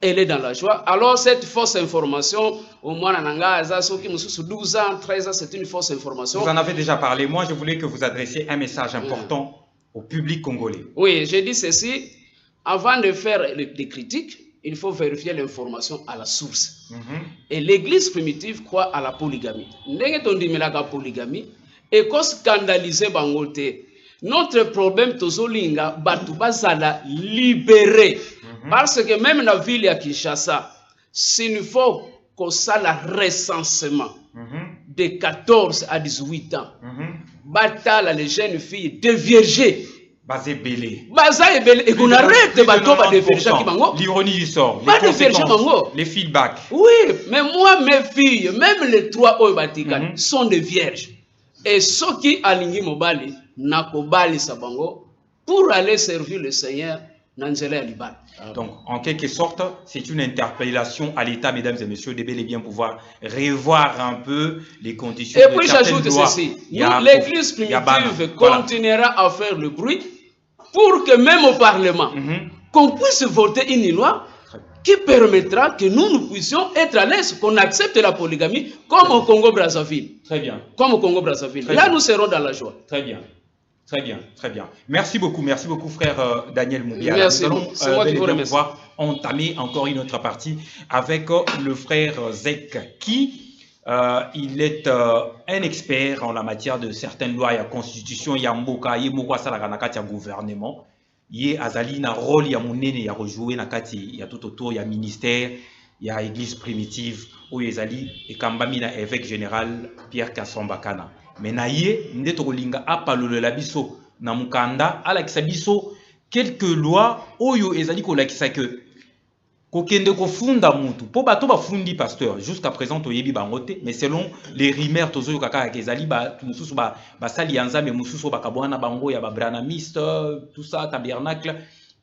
elle est dans la joie. Alors, cette fausse information, au moins, 12 ans, 13 ans, c'est une fausse information. Vous en avez déjà parlé. Moi, je voulais que vous adressiez un message important au public congolais. Oui, j'ai dit ceci. Avant de faire des critiques, il faut vérifier l'information à la source. Et l'église primitive croit à la polygamie. La polygamie et qu'on scandalise bangote. Notre problème tozolinga batuba zala libéré parce que même dans la ville de Kinshasa, s'il faut qu'on ça la recensement de 14 à 18 ans, batala les jeunes filles déviergées. Basé belé. Basé belé. Et qu'on arrête de battre des verges qui mango. L'ironie du sort. Les conséquences. Les feedbacks. Oui, mais moi, mes filles, même les 3 Oibatikan, sont des vierges. Et ceux qui alignent Mobali, Nakobali Sabango, pour aller servir le Seigneur, Nanzele Alibal. Donc, en quelque sorte, c'est une interpellation à l'État, mesdames et messieurs, de bel et bien pouvoir revoir un peu les conditions. Et puis j'ajoute ceci, l'église primitive continuera à faire le bruit pour que même au Parlement, qu'on puisse voter une loi qui permettra que nous puissions être à l'aise, qu'on accepte la polygamie comme au Congo-Brazzaville. Très bien. Comme au Congo-Brazzaville. Là, nous serons dans la joie. Très bien. Très bien, très bien. Merci beaucoup frère Daniel Moubiala. Merci. Nous allons pouvoir entamer encore une autre partie avec le frère Zek qui il est un expert en la matière de certaines lois et constitution ya mboka ye moko asalaka na kati ya gouvernement. Ye azali na rôle ya monene ya rejouer na kati ya tout autour ya ministère ya église primitive oyo ezali ekambami na évêque général Pierre Kassombakana. Mais na ye nde tokolinga apalolela biso na mukanda alakisa biso quelques lois oyo ezali kolakisa que kokende kofunda mutu po bato bafundi pasteur jusqu'à présent toyebi bango te mais selon les rumeurs tozoyo kaka ezali ba mususu ba sali nzambe mususu bakabwana bango ya ba branamiste tout ça tabernacle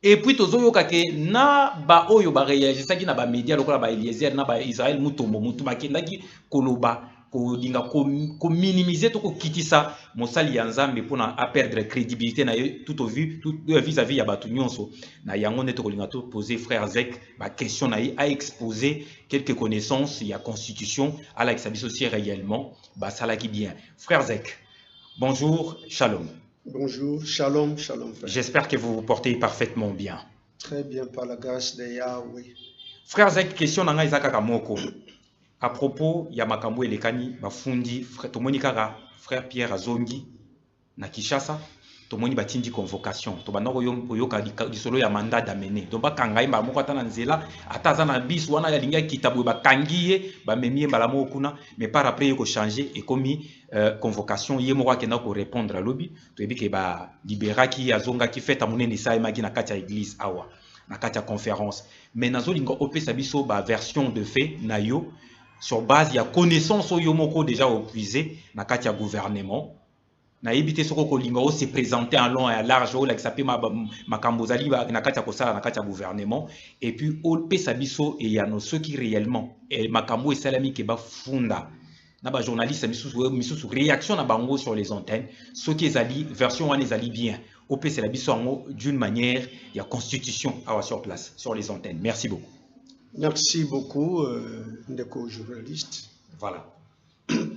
et puis tozoyo kake na ba oyo ba réagisaki na ba média lokola ba Eliezer na ba Israël mutombo mutu bakendaki koloba ko minimiser to ko kitisa mosali ya nzambe pona a perdre crédibilité na tout vis-à-vis ya batu nyonso na yango ne to kolinga to poser frère Zek ba question na a exposer quelques connaissances ya constitution à la biso si réellement ba sala qui bien frère Zek. Bonjour, shalom. Bonjour, shalom, shalom frère. J'espère que vous vous portez parfaitement bien. Très bien par la grâce de Yahweh. Frère Zek, question na nga izaka moko. À propos, ya makambo elekani bafundi tomoni kaka frère Pierre Azongi na Kinshasa tomoni batindi convocation to banako yoka disolo ya mandat d'amener donc bakanga imba moko ata na nzela ata za na bis wana ya linga kitabu bakangiye bamemie mbala moko kuna mais par après yeko changer et komi convocation ye moko akenda ko répondre à lobby to ebi ke ba liberaki azonga ki feta munene sa emaki na kati ya église awa na kati ya conférence mais nazolinga opesa biso ba version de fait na yo sur base ya connaissance oyo moko déjà épuisé na kati ya gouvernement na éviter soko kolinga o se présenter en long et en large o la sape makambo zali na kati ya kosala na kati ya gouvernement et puis o pesa biso et ya no ceux qui réellement et makambo esalami ke ba funda na ba journaliste misusu réaction na bango sur les antennes ceux qui ezali version wana ezali bien o pesa la biso ngo d'une manière ya constitution awa sur place sur les antennes. Merci beaucoup. Merci beaucoup, Ndeko journaliste. Voilà.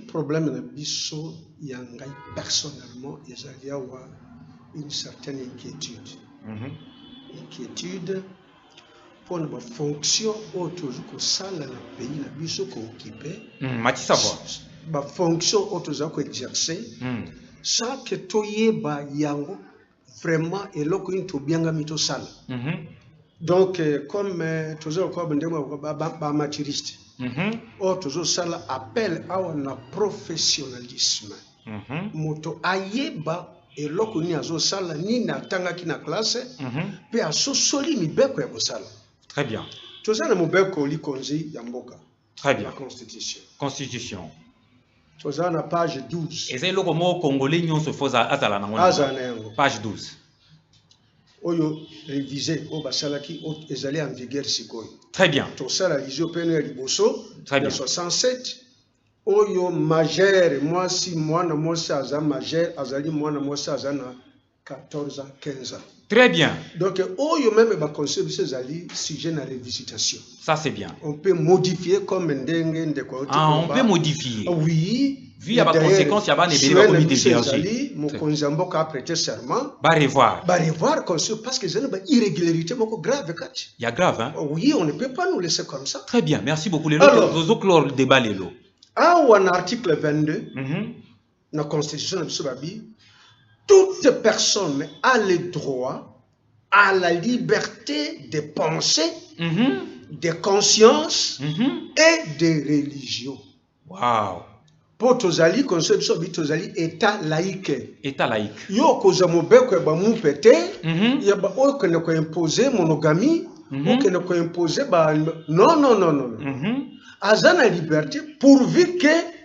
Problème na biso yangai personnellement ezaliawa une certaine inquiétude. Inquiétude pour la fonction autour que ça dans le pays na biso ko occuper. Matissa voix. La fonction autour ko exercer. Ça que toyeba yango vraiment et loko into bianga mito sala. Donc comme toujours ko ndemo ba maturiste. Autour sala appel à un professionnalisme. Moto ayeba et loko ni azo sala ni na tanga ki na classe pe aso soli mi beko ya kosala. Très bien. Tozana mobeko likonzi ya mboka. Très bien. La constitution. Constitution. Tozana page 12. Et c'est le mot congolais nyon se foza azala na ngona. Page 12. Oyo révisé au basalaki ezali en vigueur sikoyo. Très bien. Tosala lisio peno ya liboso. Très bien. 67. Oyo majeur moi si mwana mwasi aza majeur azali mwana mwasi aza na 14 ans 15 ans. Très bien. Donc, même ba conseil c'est sujet à révisitation. Ça c'est bien. On peut modifier comme ndenge ndeko. On peut modifier. Oui. Vu y a pas conséquence, il y a pas des comité déviation. Mon konzambo a prêté serment. Ba revoir. Ba revoir conseil parce que c'est une irrégularité moko grave kati. Il y a grave hein. Oui, on ne peut pas nous laisser comme ça. Très bien. Merci beaucoup les autres clore le débat les lots. En article 22 la constitution de Sobabi toute personne a le droit à la liberté de pensée, de conscience et de religion. Wow. Pour tozali conception tozali état laïque. État laïque. Yo koza mobeko ya ba mupete, ya ba o kene ko imposer monogamie, o kene ko imposer ba non. Azana liberté pourvu que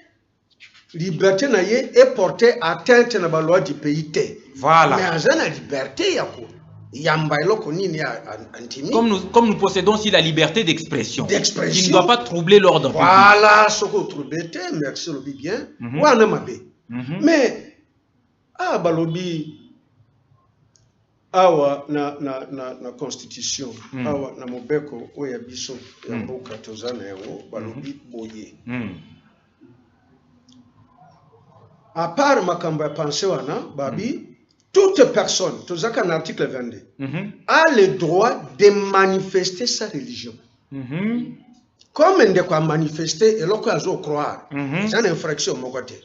liberté na ye est portée atteinte na ba loi du pays té. Voilà. Mais azana liberté ya ko yamba eloko nini ya antimi. Comme nous possédons aussi la liberté d'expression. Qui ne doit pas troubler l'ordre public. Voilà, ce qu'on trouble merci lobi bien. Wana mabe. Mais balobi awa na constitution awa na mobeko oya biso ya mboka tozana yango balobi boye. À part makambo ya pensée wana babi toute personne, tout ça qu'en article 22, a le droit de manifester sa religion. Comme on doit manifester et l'on peut croire, c'est une infraction mon côté.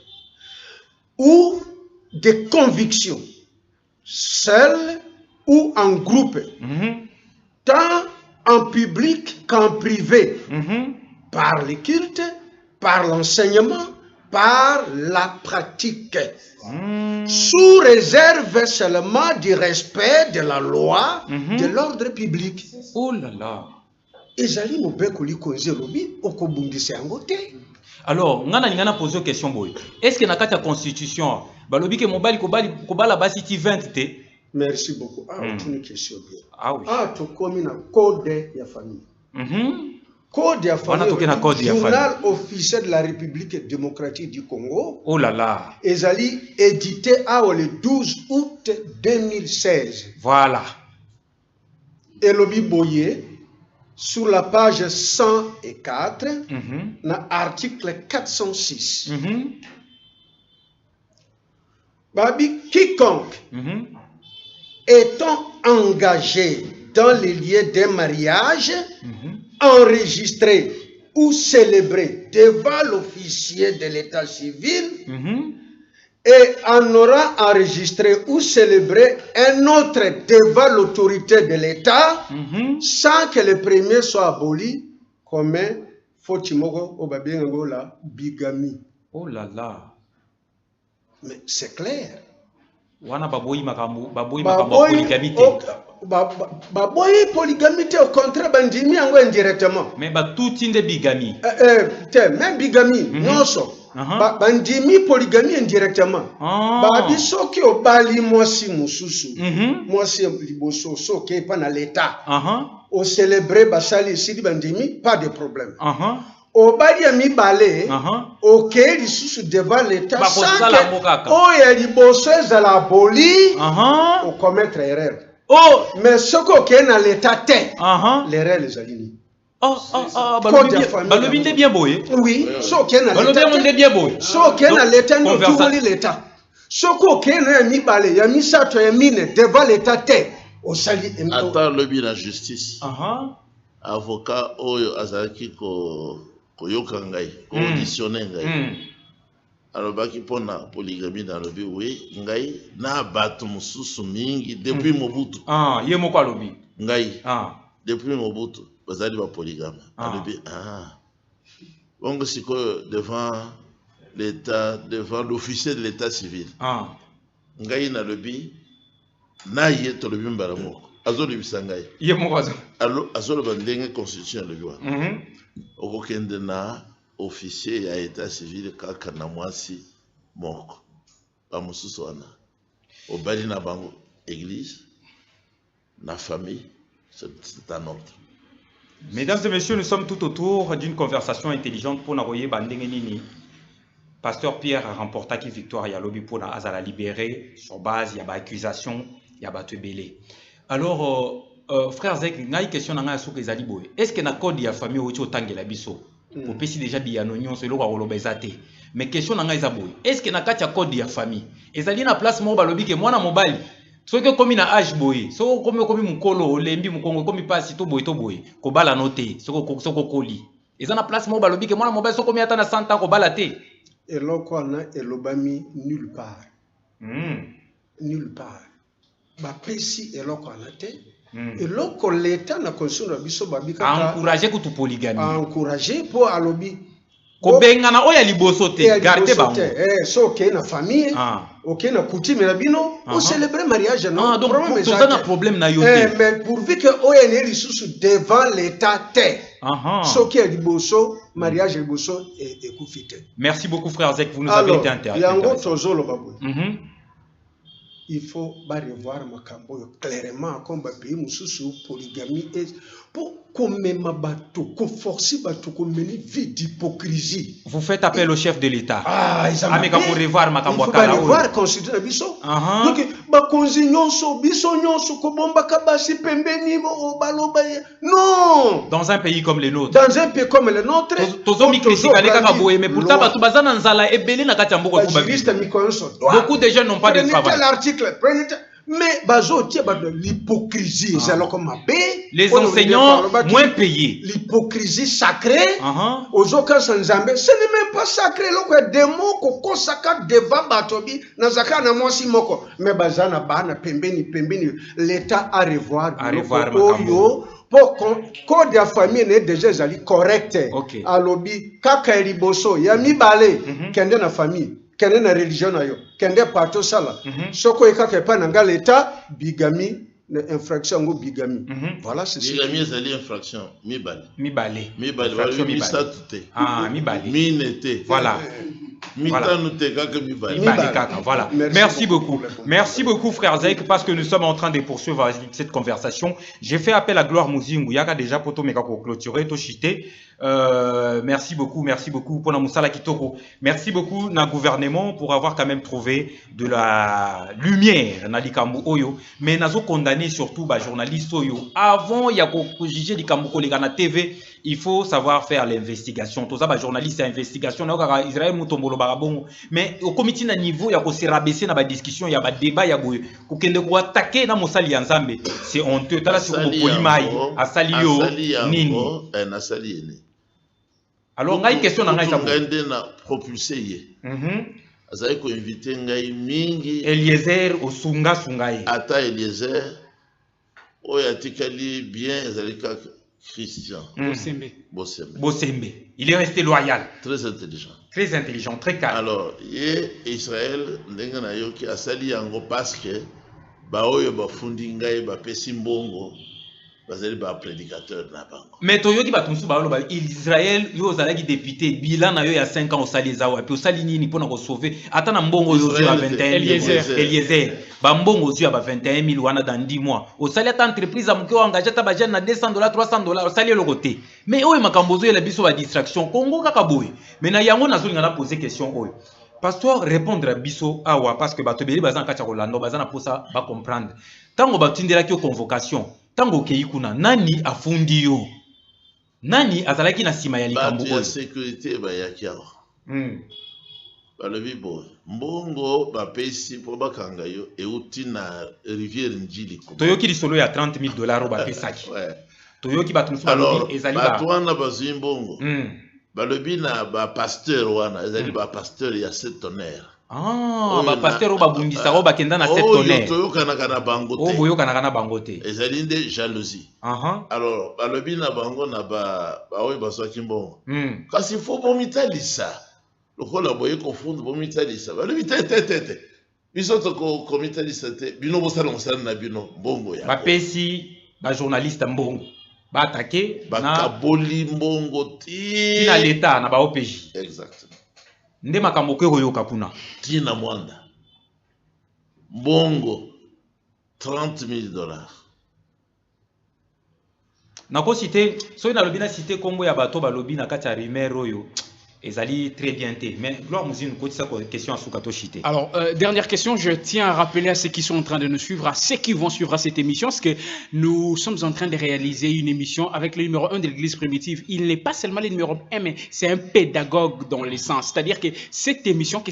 Ou des convictions, seul ou en groupe, tant en public qu'en privé, par le culte, par l'enseignement, par la pratique. Sous réserve seulement du respect de la loi, de l'ordre public. Oh là là. Ezali mobeko likonzi lobi okobundisa yango te. Alors, ngana pose question boy. Est-ce que na kati ya constitution balobi ke mobali kobala basi ti 20 te? Merci beaucoup. Une question bien. Oui. To komi na code ya famille. Code ya famille. Journal officiel de la République démocratique du Congo. Oh là là. Ezali édité le 12 août 2016. Voilà. Elobi Boye sur la page 104, dans l'article 406. Babi, quiconque étant engagé dans les lieux des mariages, enregistré ou célébré devant l'officier de l'état civil, et en aura enregistré ou célébré un autre devant l'autorité de l'État, sans que le premier soit aboli, comme Fotimoko Obabiengo la bigamie. Oh là là. Mais c'est clair. Wana baboyi makambo polygamie. Baboyi polygamie au contraire bandimi yango indirectement. Mais ba tout inde bigamie. Même bigamie non so. Bandimi polygamie indirectement. Babi soki obali mwasi mususu. Mwasi liboso soki pa na l'état. Au célébrer basali sidi bandimi pas de problème. Obali ya mibale ok lisusu devant l'état sans que oya liboso ezala aboli au commettre erreur. Mais soko ok na l'état te l'erreur ezali ni. Balobi nde bien boye. Oui, so ok na l'état. Balobi nde bien boye. So ok na l'état no tuboli l'état. Soko keno ya mibale, ya misato ya mine, devant l'état te. Au sali. Attends le bien la justice. Avocat oyo azalaki koyoka ngai, auditionner ngai. Alors baki pona polygamie dans le but, oui, ngai na bato mususu mingi depuis Mobutu. Ye moko alobi. Ngai. Depuis Mobutu, bazali ba polygame. Alobi bongo siko devant l'État, devant l'officier de l'État civil. Ngai na lobi na ye to lobi mbara moko. Azolo bisangai. Ye moko azo. Allo azolo bandenge constitution lobi wa. Okokende na officier ya état civil kaka na mwasi moko. Ba mususu wana. Obali na bango église na famille, c'est un autre. Mesdames et messieurs, nous sommes tout autour d'une conversation intelligente pour Naroye Bandengenini. Pasteur Pierre a remporté qui victoire ya lobby pour Azala libéré sur base il y a accusation, il y a belé. Alors frère Zek, il y a une question dans sur les aliboy. Est-ce que na code ya famille au tangela biso? Pour péci déjà bien non c'est le roi lobezate. Mais question dans les aboy. Est-ce que na katia code ya famille? Ezali na place mo balobi ke mwana mobali. Soki komi na âge boy, so komi mukolo lembi mukongo komi pasi to boy ko bala noté, soko koli. Eza na place mo balobi ke mwana mobali so komi ata na 100 ans ko bala te. Et l'okwana elobami nulle part. Nulle part. Ba pesi elokwana te. Et loko l'état na constitution na biso babika encourager kutu polygamie. Encourager pour alobi ko benga na oya liboso te, garder bango. So ok na famille, ok na coutume na bino, on célébrer mariage non. Donc tout ça na problème na yote. Mais pourvu que oya ne lisusu devant l'état te. So qui est liboso, mariage liboso et koufite. Merci beaucoup frère Zek, vous nous avez été intéressés. Yango tozolo babu. Il faut revoir Makambo clairement comme pays mususu polygamie et pour qu'on forcer bateau qu'on mène vie d'hypocrisie. Vous faites appel au chef de l'État. Mais pour revoir Makambo kala. Il faut revoir constitution biso. Donc ba konzi nyonso biso nyonso ko bomba kabasi pembeni o baloba. Non. Dans un pays comme le nôtre. Dans un pays comme le nôtre. Tozomi kritikale kaka boye mais pourtant batu bazana nzala ebele na kati mboko ko babi. Beaucoup de jeunes n'ont pas de travail. Mais l'hypocrisie, les enseignants moins payés. L'hypocrisie sacrée, aux aucun sans Zambé, ce n'est même pas sacré. Des mots qu'on consacre devant Batobi, Nazaka na moisi moko. Mais bazana bana pembeni, l'État à revoir. Pour code de famille n'est déjà correct. Alobi, kaka liboso, yami bale, kende na famille. Kende na religion na yo, kende pato sala. Soko ekaka pa nanga l'état bigami na infraction go bigami. Voilà c'est ça. Bigami ezali infraction mibale. Mibale. Infraction mibale. Mibale. Minete. Voilà. Voilà. Merci beaucoup. Merci beaucoup, frère Zek, parce que nous sommes en train de poursuivre cette conversation. J'ai fait appel à Gloire Mouzingu. Yaka déjà poto meka ko clôturer to chité. Merci beaucoup pour na musala kitoko. Merci beaucoup na gouvernement pour avoir quand même trouvé de la lumière na likambo oyo, mais nazo condamner surtout ba journaliste oyo. Avant ya ko juger likambo ko na TV, il faut savoir faire l'investigation. Tout ça ba journaliste investigation na ka Israël mutombolo barabongo, mais au comité na niveau ya ko se rabaisser na ba discussion ya ba débat ya boye ko kende ko attaquer na mosali ya Nzambe. C'est honteux. Tala sur ko polimai asalio nini na sali ene. Alors, il y a une question dans le monde. Propulsé. Azai ko invité ngai mingi. Eliezer Osunga Sungai. Ata Eliezer. Oya tikali bien ezalika Christian. Bosembe. Il est resté loyal. Très intelligent. Très intelligent, très calme. Alors, Israël ndenga na yoki asali yango parce que ba oyo ba fundi ngai ba pesi mbongo. Prédicateur na bango. Mais toyoki batumsu ba lo ba Israël yo zalaki député bilan na yo ya 5 ans au sali zawa puis au sali nini pona ko sauver ata na mbongo yo ya 21 Eliezer ba mbongo yo ya 21 000 wana dans 10 mois au sali ata entreprise amuke engagé ta ba jeune na $200 $300 au sali le côté mais oyo makambo zo ya biso ba distraction Congo kaka boy mais na yango na zo ngana poser question oyo pasteur répondre à biso awa parce que bato beli bazana kacha kolando bazana posa ba comprendre tango batindela ki convocation tango keikuna nani afundi yo nani azalaki na sima ya likambo oyo sécurité ba yakiawa balobi bo mbongo bapesi po bakanga yo euti na rivière Njili toyoki lisolo ya $30,000 o bapesaki toyoki bato mosusu balobi ezali bato wana bazwi mbongo balobi na bapasteur wana ezali bapasteur ya 7 tonnerre bapasteur oyo babundisaka oyo bakenda na 7 tonnerre toyokanaka na bango te oyo boyokanaka na bango te ezali nde jalousie alors balobi na bango na baoyo bazwaki mbongo kasi fo bomitalisa lokola boye kofunda bomitalisa balobi te biso tokomitalisa te bino bosala mosala na bino mbongo ya bapesi bajournaliste mbongo batake bakaboli mbongo tina leta na baopj exactement nde makambo koyoka kuna tina mwanda mbongo $30,000 nakosi te soki nalobi na cité kombo ya bato balobi na kati ya rumeur oyo ezali très bien te mais gloire muzini kotisa question à suka to chité. Alors dernière question, je tiens à rappeler à ceux qui sont en train de nous suivre, à ceux qui vont suivre cette émission, parce que nous sommes en train de réaliser une émission avec le numéro 1 de l'église primitive. Il n'est pas seulement le numéro 1, mais c'est un pédagogue dans le sens, c'est-à-dire que cette émission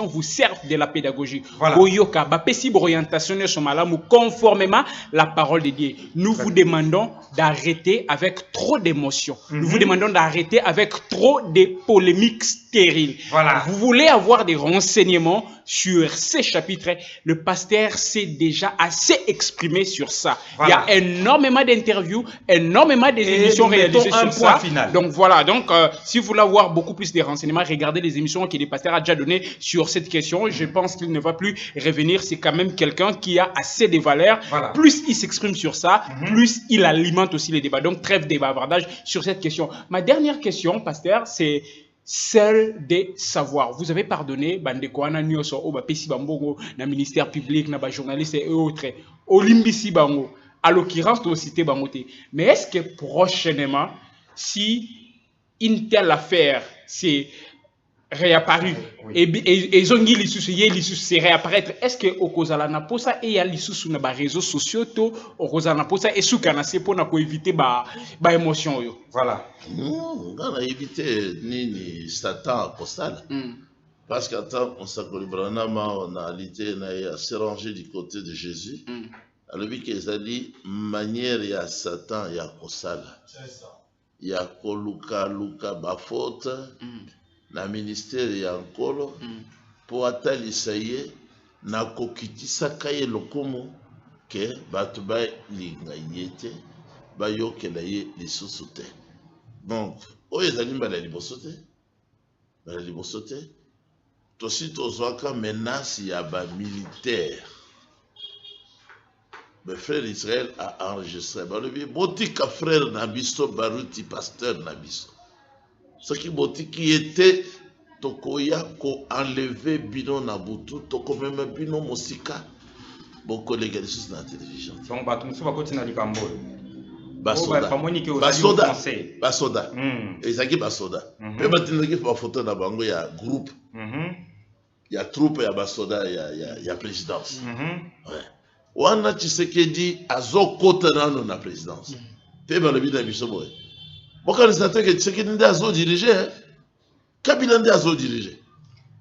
vous serve de la pédagogie. Voilà. Oyoka bapesi orientation somalamu conformément la parole de Dieu. Nous vous demandons d'arrêter avec trop d'émotions. Nous vous demandons d'arrêter avec trop de polémiques stérile. Voilà. Vous voulez avoir des renseignements sur ces chapitres, le pasteur s'est déjà assez exprimé sur ça. Voilà. Il y a énormément d'interviews, énormément d'émissions réalisées sur ça. Final. Donc voilà, si vous voulez avoir beaucoup plus de renseignements, regardez les émissions que le pasteur a déjà données sur cette question. Je pense qu'il ne va plus revenir. C'est quand même quelqu'un qui a assez de valeurs. Voilà. Plus il s'exprime sur ça, plus il alimente aussi les débats. Donc trêve de bavardage sur cette question. Ma dernière question, pasteur, c'est seul de savoir. Vous avez pardonné bandeko ana nyoso o bapesi bambongo na ministère public na ba journalistes et autres. Olimbisi bango. À l'occurrence to cité bangote. Mais est-ce que prochainement si une telle affaire c'est réapparu et zongi lisusu ye lisusu c'est réapparaître, est-ce que okozala na posa et ya lisusu na ba réseaux sociaux to okozala na posa et soukana c'est pour na ko éviter ba émotion yo. Voilà. On a évité ni Satan postal. Parce qu'attends, on s'accorde on aalité à se ranger du côté de Jésus. Alors oui qu'ils a dit manière il y a Satan il y a postal. Il y a koluka ba faute. Na ministère ya nkolo po atalisa ye na kokitisa kaye lokomo ke bato ba linga yete ba yokela ye lisusu te. Donc oyo ezali mbala liboso te tosi tozwaka menace ya ba militaire. Le frère Israël a enregistré balobi botika frère na biso baruti pasteur na biso. Ce qui botiki était tokoya ko enlever bino na butu toko même bino mosika boko les sous na télévision. Donc bato musu bakoti na likambo. Basoda. Ezaki basoda. Mais batinaki pa photo na bango ya groupe. Ya troupe ya basoda ya présidence. Ouais. Wana Tshisekedi azokota nano na présidence. Te ba le bina biso boy. Bokanisa que Tshisekedi ndi azo diriger. Kabila ndi azo diriger.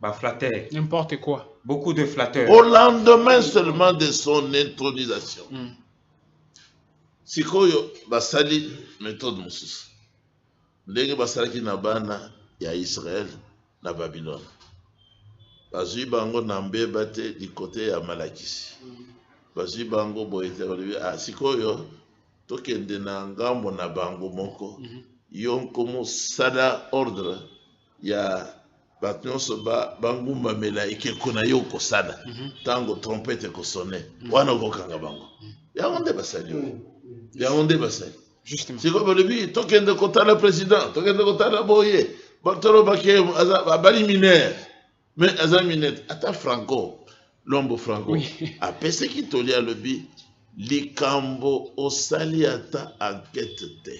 Ba flatteur. N'importe quoi. Beaucoup de flatteurs. Au lendemain seulement de son intronisation. Sikoyo basali méthode mosusu. Ndenge basalaki na bana ya Israël na Babylone. Bazui bango na mbeba te du côté ya Malakisi. Bazui bango boyete sikoyo tokende na ngambo na bango moko. Yonko mosala ordre ya batnyonso bangumba mela ekeko na yo kosala. Tango trompette kosone. Wana kokanga bango. Yango nde basali. Justement. C'est comme le but, token de kota le président, token de kota la boye, Bartolo Baké, Abali Miner, mais Azam Minet, Ata Franco, l'ombo Franco, a pesé qui tolia le but, Likambo, Osaliata, enquête te.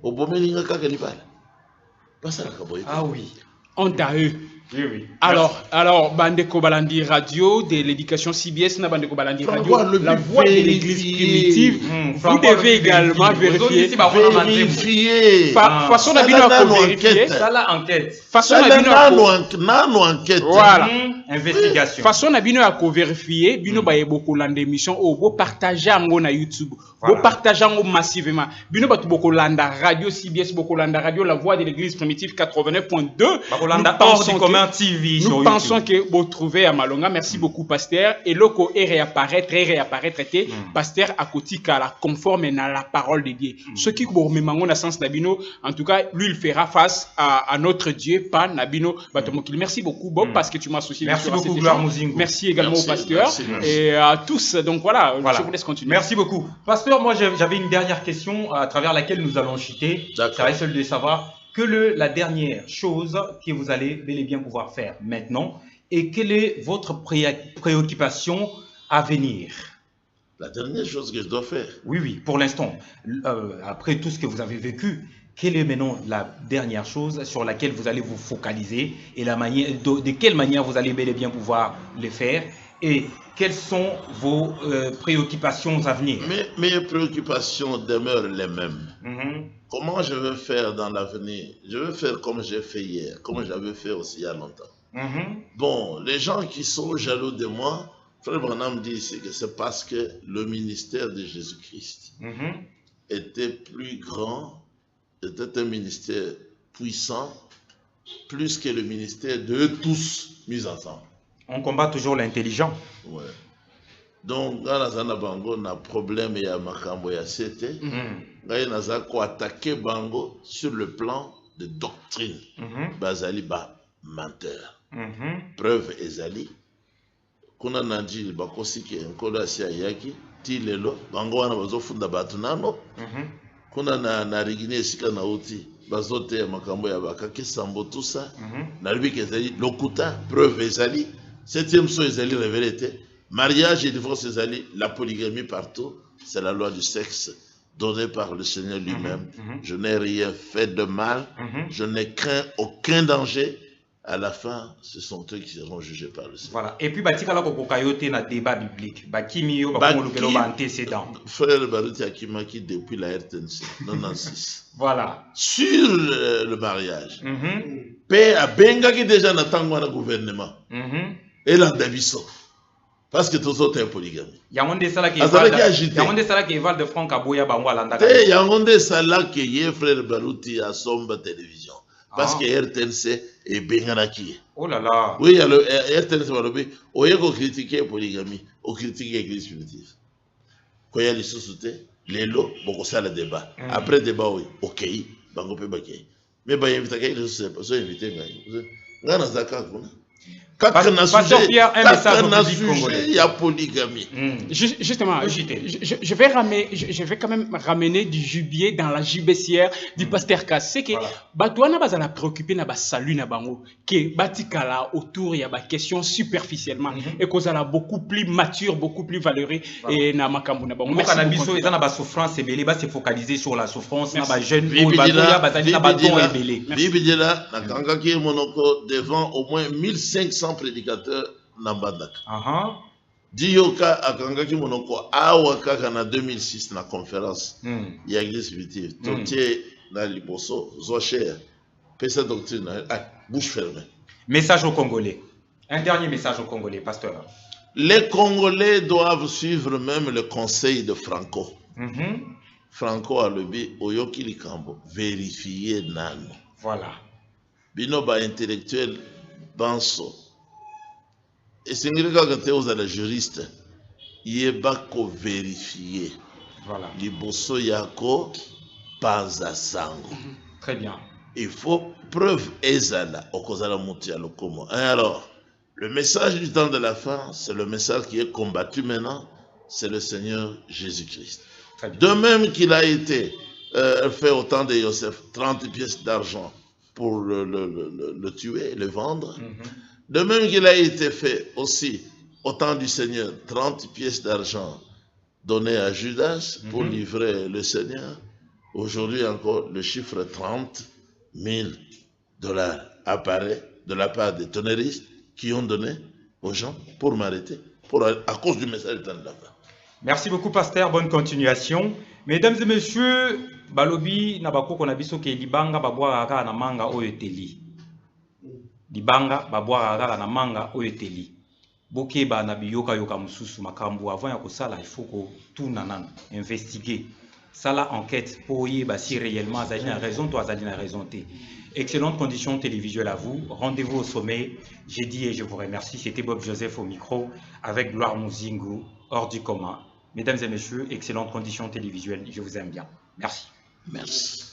Au Bomelinga Kakalibal. Pas ça la kaboye. Ah oui. Honte à eux. Oui, oui. Alors, Bandeko Balandi Radio de l'éducation CBS, na Bandeko Balandi Radio, la voix de l'église primitive. Vous devez également vérifier. Façon à bien vérifier. Ça la enquête. Façon à bien enquête. Voilà. Investigation. Façon à bien vérifier. Bino baye beaucoup l'émission. Oh, vous partagez en na YouTube. Vous partagez en massivement. Bino batu beaucoup landa radio CBS, beaucoup landa radio, la voix de l'église primitive 89.2. Nous pensons que vous trouvez à Malonga. Merci beaucoup, pasteur. Et loco est réapparaître, pasteur à côté la conforme à la parole de Dieu. Ce qui vous remet dans sens Nabino, en tout cas, lui, il fera face à notre Dieu, pas Nabino Batomokil. Merci beaucoup, Bob, parce que tu m'as associé. Merci beaucoup, Gloire Muzingo. Merci également au pasteur et à tous. Donc voilà, je vous laisse continuer. Merci beaucoup. Pasteur, moi, j'avais une dernière question à travers laquelle nous allons chuter. Ça serait seul de savoir la dernière chose que vous allez bel et bien pouvoir faire maintenant et quelle est votre préoccupation à venir? La dernière chose que je dois faire. Oui, pour l'instant. Après tout ce que vous avez vécu, quelle est maintenant la dernière chose sur laquelle vous allez vous focaliser et de quelle manière vous allez bel et bien pouvoir le faire et quelles sont vos préoccupations à venir? Mes préoccupations demeurent les mêmes. Comment je vais faire dans l'avenir? Je vais faire comme j'ai fait hier, comme j'avais fait aussi il y a longtemps. Bon, les gens qui sont jaloux de moi, Frère Branham dit que c'est parce que le ministère de Jésus-Christ était plus grand, était un ministère puissant, plus que le ministère de tous mis ensemble. On combat toujours l'intelligent. Ouais. Donc, dans la zone bango, on a problème et à makambo ya sete. On a attaqué bango sur le plan de doctrine. Bazali ba menteur. Preuve ezali. Kuna nanji bakosi ke nkola sia yaki ti lelo bango wana bazofunda batu nano. Kuna na rigine sika na uti bazote makambo ya bakaki sambo tout ça. Na libiki ezali lokuta preuve ezali. Septième chose ezali révélé. Mariage et divorce ezali, la polygamie partout, c'est la loi du sexe donnée par le Seigneur lui-même. Je n'ai rien fait de mal, je n'ai craint aucun danger. À la fin, ce sont eux qui seront jugés par le Seigneur. Voilà. Et puis, batikala kokokayote na débat biblique. Bakimio bakomolukelo ba antécédent. Frère Baruti Akimaki depuis la RTNC 96. Voilà. Sur le mariage. Père a bengaki déjà natangwa na gouvernement. Et l'andabiso. Parce que tous autres sont polygamie. Yangonde sala qui éval de franc aboya bango alanda. Yangonde sala qui est frère Baruti à Somba télévision. Parce que RTNC est benganaki. Oh là là. Oui, il y a le RTNC Barobi. Au lieu de critiquer polygamie, on critique l'église primitive. Quand il y a les sociétés, les lots, beaucoup ça le débat. Après débat, oui, ok, bango peut baquer. Mais bah inviter quelqu'un, je sais pas, soit invité, mais on a zakak. Pasteur Pierre, un message au public congolais. Il y a polygamie. Justement, je vais quand même ramener du gibier dans la gibecière du pasteur Kass. C'est que Batouana bazala préoccupé na ba salut na bango que batikala autour il y a ba question superficiellement et qu'on a beaucoup plus mature, beaucoup plus valeureux et na makambo na bango. Merci beaucoup. Ils ont na ba souffrance et belé, ba se focaliser sur la souffrance na ba jeune ou batoya bazali na baton et belé. Bibidela na kangaki monoko devant au moins 1500 prédicateurs Nambadak. Diyoka akangaki monoko awaka kana 2006 na conférence ya église primitive. Totier na liboso zocher. Pesa doctrine bouche fermée. Message aux Congolais. Un dernier message aux Congolais, pasteur. Les Congolais doivent suivre même le conseil de Franco. Franco a le bi oyoki likambo vérifier nano. Voilà. Binoba intellectuel banso. Et c'est quand tu es juriste, il est pas vérifier. Voilà. Liboso yako panza sango. Très bien. Il faut preuve ezala okozala mutia lokomo. Alors, le message du temps de la fin, c'est le message qui est combattu maintenant, c'est le Seigneur Jésus-Christ. De même qu'il a été fait au temps de Joseph 30 pièces d'argent pour le tuer, le vendre. De même qu'il a été fait aussi au temps du Seigneur 30 pièces d'argent données à Judas pour livrer le Seigneur. Aujourd'hui encore le chiffre 30 000 $ apparaît de la part des tonneristes qui ont donné aux gens pour m'arrêter, à cause du message de là-bas. Merci beaucoup, pasteur. Bonne continuation. Mesdames et messieurs, balobi na bako kona biso ke libanga babwa kaka na manga oyeteli. Libanga babwa kaka na manga oyeteli. Bokeba na biyoka yoka mususu makambu avant ya kosala il faut ko tout nanan investiguer. Sala enquête pour yeba si réellement azali na raison toi azali na raison té. Excellente condition télévisuelle à vous. Rendez-vous au sommet. J'ai dit et je vous remercie. C'était Bob Joseph au micro avec Gloire Muzingu hors du commun. Mesdames et messieurs, excellente condition télévisuelle. Je vous aime bien. Merci. Merci.